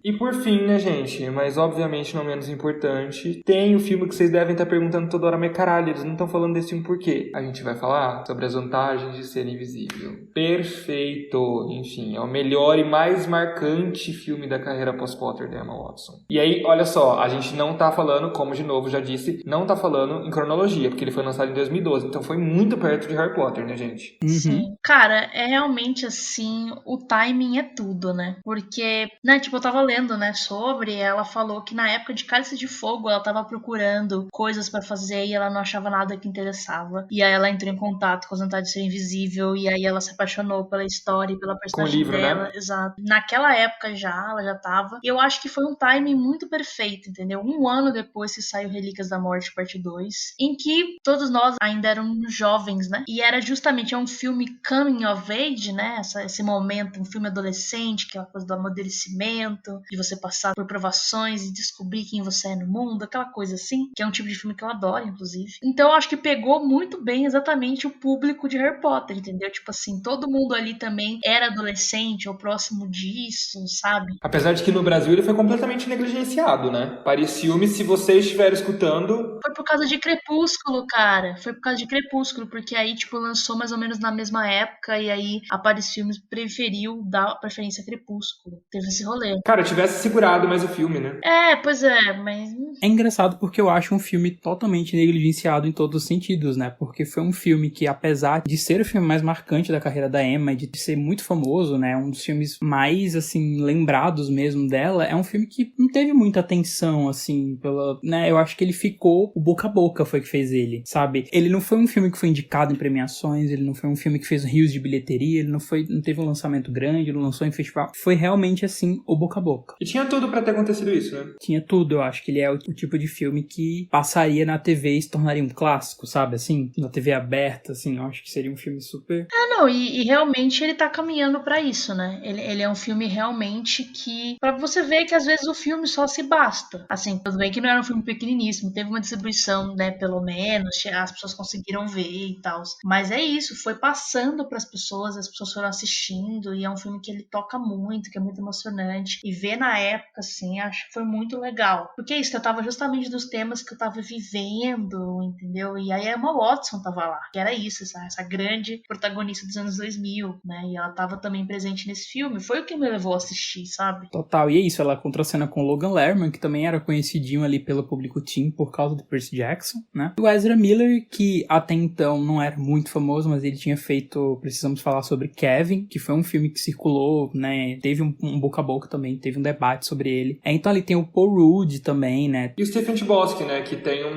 E por fim, né, gente, mas obviamente não menos importante, tem o filme que vocês devem estar perguntando toda hora, mas caralho, eles não estão falando desse filme por quê? A gente vai falar sobre as vantagens de ser invisível. Perfeito! Enfim, é o melhor e mais marcante filme da carreira pós-Potter da Emma Watson. E aí, olha só, a gente não tá falando, como de novo já disse, não tá falando em cronologia, porque ele foi lançado em 2012, então foi muito perto de Harry Potter, né, gente? Uhum. Sim. Cara, é realmente assim, o timing é tudo, né? Porque, né, tipo, eu tava lendo, né, sobre, ela falou que na época de Cálice de Fogo ela tava procurando coisas pra fazer e ela não achava nada que interessava. E aí ela entrou em contato com a vontade de ser invisível e aí ela se apaixonou pela história e pela personagem livro, dela. né? Exato. Naquela época ela já tava. Eu acho que foi um timing muito perfeito, entendeu? 1 ano depois que saiu Relíquias da Morte, parte 2, em que todos nós ainda éramos jovens, né? E era justamente um filme coming of age, né? Esse momento, um filme adolescente, que é uma coisa do amadurecimento, de você passar por provações e descobrir quem você é no mundo, aquela coisa assim, que é um tipo de filme que eu adoro, inclusive. Então eu acho que pegou muito bem exatamente o público de Harry Potter, entendeu? Tipo assim, todo mundo ali também era adolescente ou próximo disso, sabe? Apesar de que no Brasil ele foi completamente negligenciado, né? Paris Filmes, se você estiver escutando... Foi por causa de Crepúsculo, cara. Foi por causa de Crepúsculo, porque aí, tipo, lançou mais ou menos na mesma época e aí a Paris Filmes preferiu dar preferência a Crepúsculo. Teve esse rolê. Cara, tivesse segurado mais o filme, né? Pois é, mas... É engraçado porque eu acho um filme totalmente negligenciado em todos os sentidos, né? Porque foi um filme que, apesar de ser o filme mais marcante da carreira da Emma e de ser muito famoso, né? Um dos filmes mais, assim, lembrados mesmo dela, é um filme que não teve muita atenção, assim, né? Eu acho que ele ficou... O boca a boca foi que fez ele, sabe? Ele não foi um filme que foi indicado em premiações, ele não foi um filme que fez rios de bilheteria, ele não teve um lançamento grande, não lançou em festival. Foi realmente, assim, o boca a boca. E tinha tudo pra ter acontecido isso, né? Tinha tudo, eu acho que ele é o tipo de filme que passaria na TV e se tornaria um clássico, sabe? Assim, na TV aberta, assim, eu acho que seria um filme super... Não, e realmente ele tá caminhando pra isso, né? Ele é um filme realmente que... Pra você ver que às vezes o filme só se basta. Assim, tudo bem que não era um filme pequeniníssimo, teve uma distribuição, né, pelo menos, as pessoas conseguiram ver e tal. Mas é isso, foi passando pras pessoas, as pessoas foram assistindo, e é um filme que ele toca muito, que é muito emocionante. E ver na época, assim, acho que foi muito legal. Porque é isso, eu tava justamente dos temas que eu tava vivendo, entendeu? E aí a Emma Watson tava lá, que era isso, essa grande protagonista dos anos 2000, né? E ela tava também presente nesse filme. Foi o que me levou a assistir, sabe? Total, e é isso, ela contracena com Logan Lerman, que também era conhecidinho ali pelo público teen por causa do Percy Jackson, né? E o Ezra Miller, que até então não era muito famoso, mas ele tinha feito, precisamos falar sobre Kevin, que foi um filme que circulou, né? Teve um boca a boca também, teve um debate sobre ele. Então ali tem o Paul Rudd também, né? E o Stephen Chbosky, né, que tem um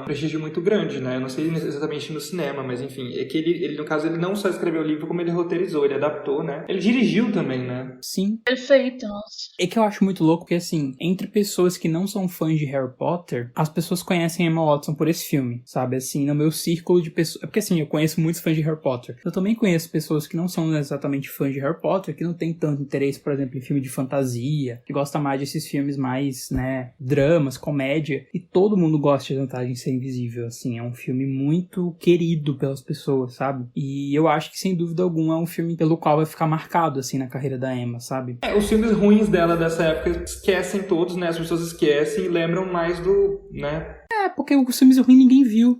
prestígio muito grande, né? Eu não sei exatamente no cinema, mas enfim, é que ele no caso, ele não só escreveu o livro, como ele roteirizou, ele adaptou, né? Ele dirigiu também, né? Sim. Perfeito, nossa. É que eu acho muito louco porque, assim, entre pessoas que não são fãs de Harry Potter, as pessoas conhecem Emma Watson por esse filme, sabe? Assim, no meu círculo de pessoas... Porque, assim, eu conheço muitos fãs de Harry Potter. Eu também conheço pessoas que não são exatamente fãs de Harry Potter, que não têm tanto interesse, por exemplo, em filme de fantasia, que gosta mais desses filmes mais, né, dramas, comédia, e todo mundo gosta de Vantagem Ser Invisível, assim, é um filme muito querido pelas pessoas, sabe? E eu acho que, sem dúvida alguma, é um filme pelo qual vai ficar marcado, assim, na carreira da Emma, sabe? Os filmes ruins dela dessa época esquecem todos, né? As pessoas esquecem e lembram mais do, né? É, porque os filmes ruins ninguém viu.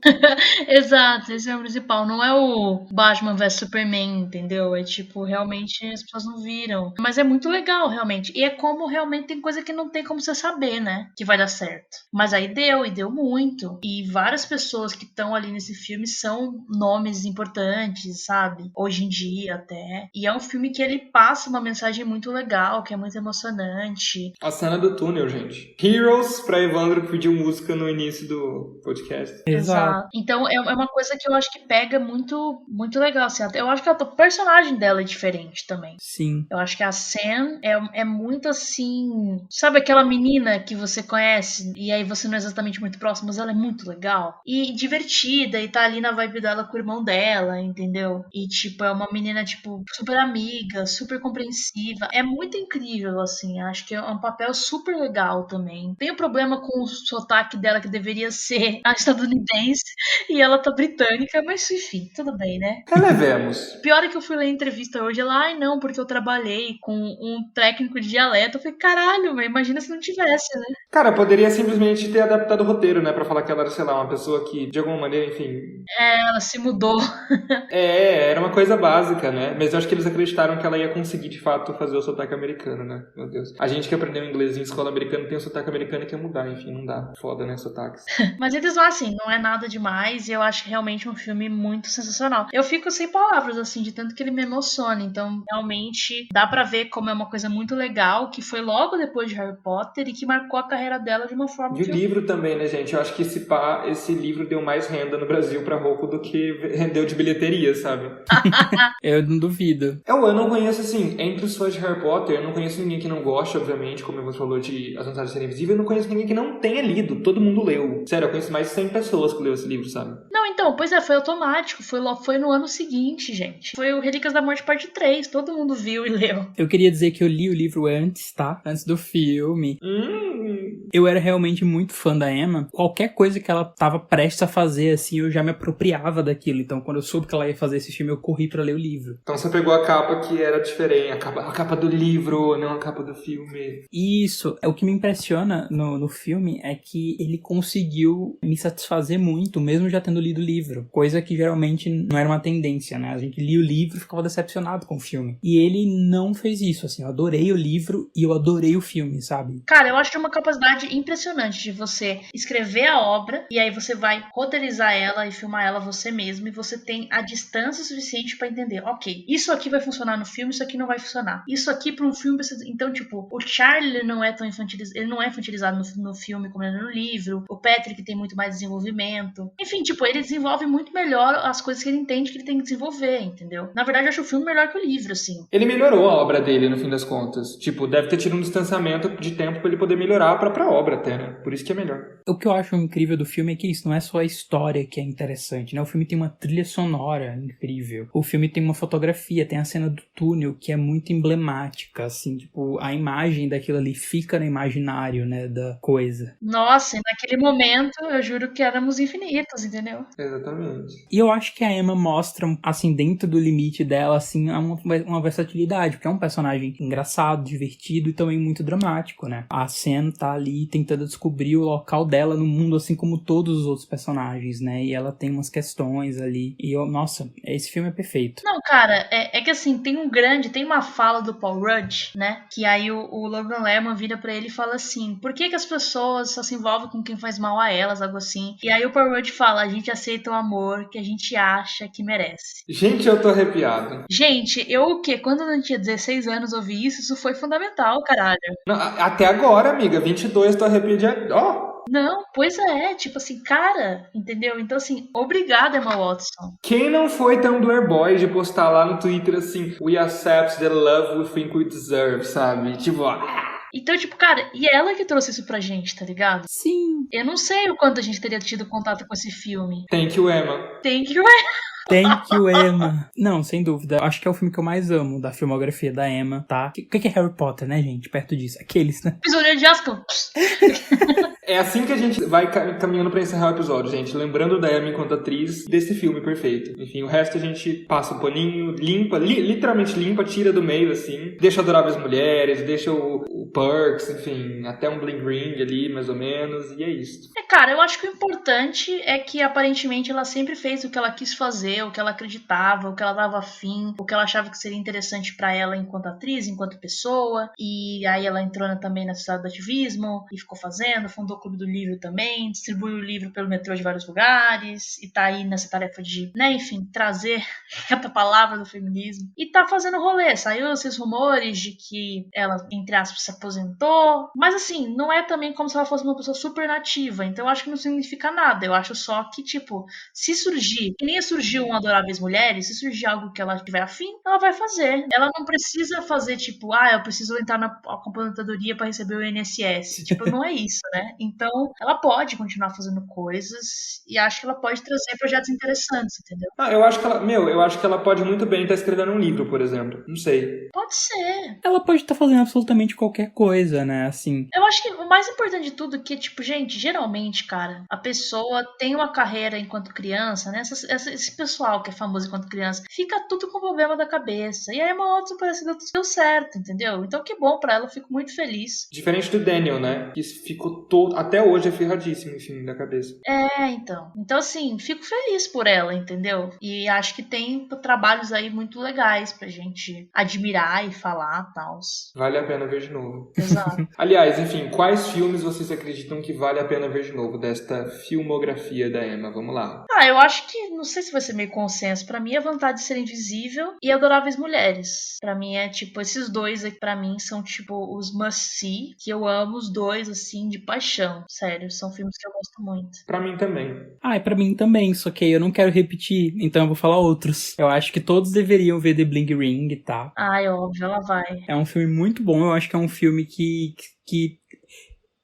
Exato, esse é o principal. Não é o Batman vs Superman, entendeu? É tipo, realmente as pessoas não viram. Mas é muito legal, realmente. E é como realmente tem coisa que não tem como você saber, né? Que vai dar certo. Mas aí deu, e deu muito. E várias pessoas que estão ali nesse filme são nomes importantes, sabe? Hoje em dia até. E é um filme que ele passa uma mensagem muito legal, que é muito emocionante. A cena do túnel, gente. Heroes, pra Evandro que pediu música no início do podcast. Exato. Então é uma coisa que eu acho que pega muito, muito legal. Assim. Eu acho que o personagem dela é diferente também. Sim. Eu acho que a Sam é muito assim. Sabe aquela menina que você conhece e aí você não é exatamente muito próximo, mas ela é muito legal e divertida e tá ali na vibe dela com o irmão dela, entendeu? E tipo, é uma menina, tipo, super amiga, super compreensiva. É muito incrível, assim. Acho que é um papel super legal também. Tem um problema com o sotaque dela que deveria ser a estadunidense e ela tá britânica, mas enfim, tudo bem, né? Relevemos. Pior é que eu fui ler a entrevista hoje, ela, ai não, porque eu trabalhei com um técnico de dialeto. Eu falei, caralho, mas imagina se não tivesse, né? Cara, poderia simplesmente ter adaptado o roteiro, né? Pra falar que ela era, sei lá, uma pessoa que, de alguma maneira, enfim... Ela se mudou. Era uma coisa básica, né? Mas eu acho que eles acreditaram que ela ia conseguir, de fato, fazer o sotaque americano, né? Meu Deus. A gente que aprendeu inglês em escola americana tem o sotaque americano e quer mudar, enfim, não dá. Foda, né, sotaques. Mas eles vão assim, não é nada demais e eu acho realmente um filme muito sensacional. Eu fico sem palavras, assim, de tanto que ele me emociona. Então, realmente, dá pra ver como é uma coisa muito legal, que foi logo depois de Harry Potter e que marcou a carreira dela de uma forma E o livro também, né, gente? Eu acho que esse livro deu mais renda no Brasil pra Rocco do que rendeu de bilheteria, sabe? Eu não duvido. Eu não conheço, assim, entre os fãs de Harry Potter, eu não conheço ninguém que não goste, obviamente, como você falou de As Vantagens de Ser Invisível, eu não conheço ninguém que não tenha lido, todo mundo leu. Sério, eu conheço mais de 100 pessoas que leu esse livro, sabe? Não, então, pois é, foi automático, foi no ano seguinte, gente. Foi o Relíquias da Morte parte 3, todo mundo viu e leu. Eu queria dizer que eu li o livro antes, tá? Antes do filme. Eu era realmente muito fã da Emma. Qualquer coisa que ela tava prestes a fazer, assim, eu já me apropriava daquilo. Então, quando eu soube que ela ia fazer esse filme, eu corri pra ler o livro. Então você pegou a capa que era diferente, a capa do livro, não a capa do filme. Isso. O que me impressiona no filme é que ele conseguiu me satisfazer muito, mesmo já tendo lido o livro. Coisa que geralmente não era uma tendência, né? A gente lia o livro e ficava decepcionado com o filme. E ele não fez isso, assim. Eu adorei o livro e eu adorei o filme, sabe? Cara, eu acho que é uma capacidade impressionante de você escrever a obra e aí você vai roteirizar ela e filmar ela você mesmo e você tem a distância suficiente pra entender, ok, isso aqui vai funcionar no filme, isso aqui não vai funcionar. Isso aqui pra um filme precisa... Então, tipo, o Charlie não é tão infantilizado, ele não é infantilizado no filme como ele é no livro. O Patrick tem muito mais desenvolvimento. Enfim, tipo, ele desenvolve muito melhor as coisas que ele entende que ele tem que desenvolver, entendeu? Na verdade, eu acho o filme melhor que o livro, assim. Ele melhorou a obra dele, no fim das contas. Tipo, deve ter tido um distanciamento de tempo pra ele poder melhorar a própria obra até, né? Por isso que é melhor. O que eu acho incrível do filme é que isso não é só a história que é interessante, né? O filme tem uma trilha sonora incrível. O filme tem uma fotografia, tem a cena do túnel que é muito emblemática, assim, tipo, a imagem daquilo ali fica no imaginário, né, da coisa. Nossa, e naquele momento, eu juro que éramos infinitos, entendeu? Exatamente. E eu acho que a Emma mostra, assim, dentro do limite dela, assim, uma versatilidade, porque é um personagem engraçado, divertido e também muito dramático, né? A Sam tá ali tentando descobrir o local dela no mundo, assim como todos os outros personagens, né? E ela tem umas questões ali. E nossa, esse filme é perfeito. Não, cara, é que assim, tem uma fala do Paul Rudd, né? Que aí o Logan Lerman vira pra ele e fala assim: por que as pessoas só se envolvem com quem faz mal a elas, algo assim? E aí o Paul Rudd fala: a gente aceita o amor que a gente acha que merece. Gente, eu tô arrepiado. Gente, quando eu tinha 16 anos ouvi isso foi fundamental, caralho. Não, até agora, amiga, 22, tô arrepiado. Ó! Não, pois é, tipo assim, cara, entendeu? Então assim, obrigada, Emma Watson. Quem não foi Tumblr Boy de postar lá no Twitter assim, we accept the love we think we deserve, sabe? Tipo, Então, tipo, cara, e ela que trouxe isso pra gente, tá ligado? Sim. Eu não sei o quanto a gente teria tido contato com esse filme. thank you, Emma. Thank you. Thank you, Emma. Não, sem dúvida. Acho que é o filme que eu mais amo da filmografia da Emma, tá? O que é Harry Potter, né, gente? Perto disso. Aqueles, né? Prisioneiro de Azkaban. É assim que a gente vai caminhando pra encerrar o episódio, gente. Lembrando da Emma enquanto atriz desse filme perfeito. Enfim, o resto a gente passa um paninho, limpa, literalmente limpa, tira do meio, assim. Deixa Adoráveis Mulheres, deixa o Perks, enfim, até um Bling Ring ali, mais ou menos. E é isso. Cara, eu acho que o importante é que aparentemente ela sempre fez o que ela quis fazer, o que ela acreditava, o que ela dava afim, o que ela achava que seria interessante pra ela enquanto atriz, enquanto pessoa. E aí ela entrou também na sociedade do ativismo e ficou fazendo, fundou o Clube do Livro também, distribui o livro pelo metrô de vários lugares e tá aí nessa tarefa de, né, enfim, trazer essa palavra do feminismo. E tá fazendo rolê, saiu esses rumores de que ela, entre aspas, se aposentou, mas assim, não é também como se ela fosse uma pessoa super nativa, então eu acho que não significa nada, eu acho só que, tipo, se surgir, que nem surgiu um Adoráveis Mulheres, se surgir algo que ela tiver afim, ela vai fazer. Ela não precisa fazer, tipo, eu preciso entrar na aposentadoria pra receber o INSS. Tipo, não é isso, né? Então, ela pode continuar fazendo coisas e acho que ela pode trazer projetos interessantes, entendeu? Eu acho que ela pode muito bem estar escrevendo um livro, por exemplo. Não sei. Pode ser. Ela pode estar fazendo absolutamente qualquer coisa, né? Assim. Eu acho que o mais importante de tudo é que, tipo, gente, geralmente, cara, a pessoa tem uma carreira enquanto criança, né? Esse pessoal que é famoso enquanto criança, fica tudo com problema da cabeça. E aí uma outra parece que deu certo, entendeu? Então que bom pra ela, eu fico muito feliz. Diferente do Daniel, né? Que ficou até hoje é ferradíssimo, enfim, da cabeça. Então. Então, assim, fico feliz por ela, entendeu? E acho que tem trabalhos aí muito legais pra gente admirar e falar e tal. Vale a pena ver de novo. Exato. Aliás, enfim, quais filmes vocês acreditam que vale a pena ver de novo desta filmografia da Emma? Vamos lá. Eu acho que, não sei se vai ser meio consenso, pra mim é Vontade de Ser Invisível e Adoráveis Mulheres. Pra mim é, tipo, esses dois aqui pra mim são, tipo, os must-see, que eu amo os dois, assim, de paixão. Sério, são filmes que eu gosto muito. Pra mim também. E pra mim também, só que eu não quero repetir, então eu vou falar outros. Eu acho que todos deveriam ver The Bling Ring, tá? Óbvio, ela vai. É um filme muito bom, eu acho que é um filme que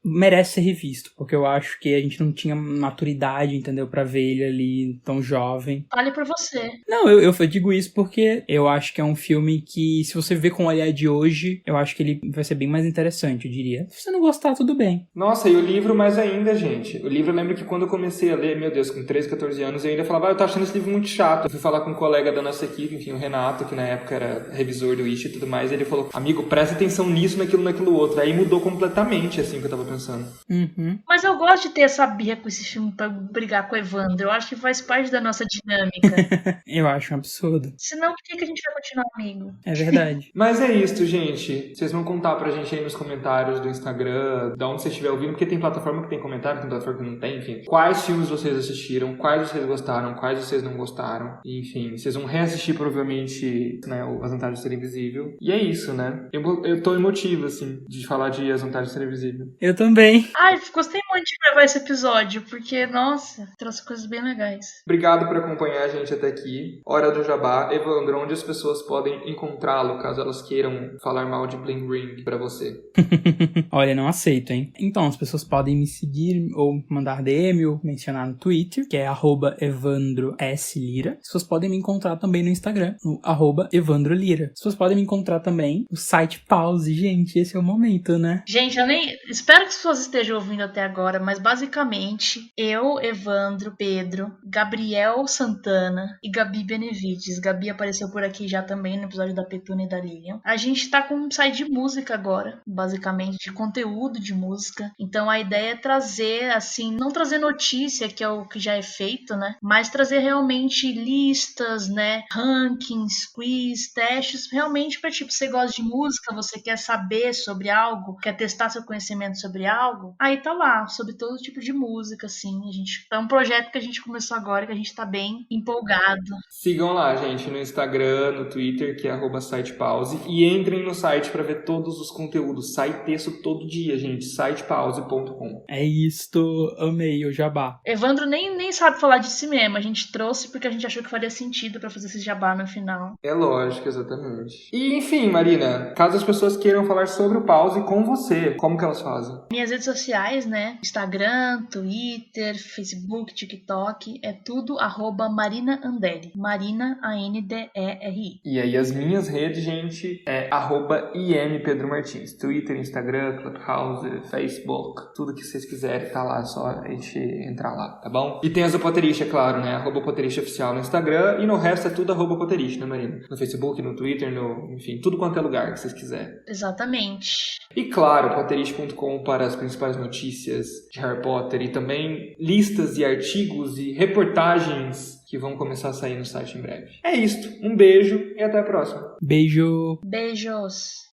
merece ser revisto, porque eu acho que a gente não tinha maturidade, entendeu, pra ver ele ali tão jovem. Fale por você. Não, eu digo isso porque eu acho que é um filme que, se você ver com o olhar de hoje, eu acho que ele vai ser bem mais interessante, eu diria. Se você não gostar, tudo bem. Nossa, e o livro mais ainda, gente. O livro, eu lembro que quando eu comecei a ler, meu Deus, com 13, 14 anos, eu ainda falava, eu tô achando esse livro muito chato. Eu fui falar com um colega da nossa equipe, enfim, o Renato, que na época era revisor do Ishi e tudo mais, e ele falou, amigo, presta atenção nisso, naquilo outro. Aí mudou completamente, assim, o que eu tava pensando. Mas eu gosto de ter essa birra com esse filme pra brigar com o Evandro. Eu acho que faz parte da nossa dinâmica. Eu acho um absurdo. Senão, por que a gente vai continuar amigo? É verdade. Mas é isso, gente. Vocês vão contar pra gente aí nos comentários do Instagram, da onde você estiver ouvindo, porque tem plataforma que tem comentário, tem plataforma que não tem, enfim. Quais filmes vocês assistiram, quais vocês gostaram, quais vocês não gostaram. Enfim, vocês vão reassistir provavelmente, né, As Vantagens de Ser Invisível. E é isso, né? Eu tô emotivo, assim, de falar de As Vantagens de Ser Invisível. Eu também. Gostei onde vai levar esse episódio, porque, nossa, trouxe coisas bem legais. Obrigado por acompanhar a gente até aqui. Hora do Jabá. Evandro, onde as pessoas podem encontrá-lo, caso elas queiram falar mal de Bling Ring pra você? Olha, não aceito, hein? Então, as pessoas podem me seguir ou mandar DM ou mencionar no Twitter, que é @EvandroSLira. As pessoas podem me encontrar também no Instagram, no @EvandroLira. As pessoas podem me encontrar também no site Pause. Gente, esse é o momento, né? Gente, eu nem... Espero que as pessoas estejam ouvindo até agora, mas basicamente, eu, Evandro, Pedro, Gabriel Santana e Gabi Benevides. Gabi apareceu por aqui já também no episódio da Petúnia e da Lilian. A gente tá com um site de música agora, basicamente, de conteúdo de música. Então a ideia é trazer, assim, não trazer notícia, que é o que já é feito, né? Mas trazer realmente listas, né? Rankings, quiz, testes, realmente pra, tipo, você gosta de música, você quer saber sobre algo, quer testar seu conhecimento sobre algo, aí tá lá, sobre todo tipo de música, assim. É um projeto que a gente começou agora, que a gente tá bem empolgado. Sigam lá, gente, no Instagram, no Twitter, que é @sitepause, e entrem no site pra ver todos os conteúdos. Sai texto todo dia, gente, sitepause.com. É isto, amei o jabá. Evandro nem sabe falar de si mesmo, a gente trouxe porque a gente achou que faria sentido pra fazer esse jabá no final. É lógico, exatamente. E, enfim, Marina, caso as pessoas queiram falar sobre o Pause com você, como que elas fazem? Minhas redes sociais, né? Instagram, Twitter, Facebook, TikTok, é tudo @Marina Anderi. Marina, ANDERI. E aí as minhas redes, gente, é @IMPedroMartins. Twitter, Instagram, Clubhouse, Facebook, tudo que vocês quiserem, tá lá, é só a gente entrar lá, tá bom? E tem as do Potterish, é claro, né? @Potterish oficial no Instagram, e no resto é tudo @Potterish, né, Marina? No Facebook, no Twitter, enfim, tudo quanto é lugar que vocês quiserem. Exatamente. E claro, potterish.com para as principais notícias de Harry Potter e também listas e artigos e reportagens que vão começar a sair no site em breve. É isto. Um beijo e até a próxima. Beijo! Beijos.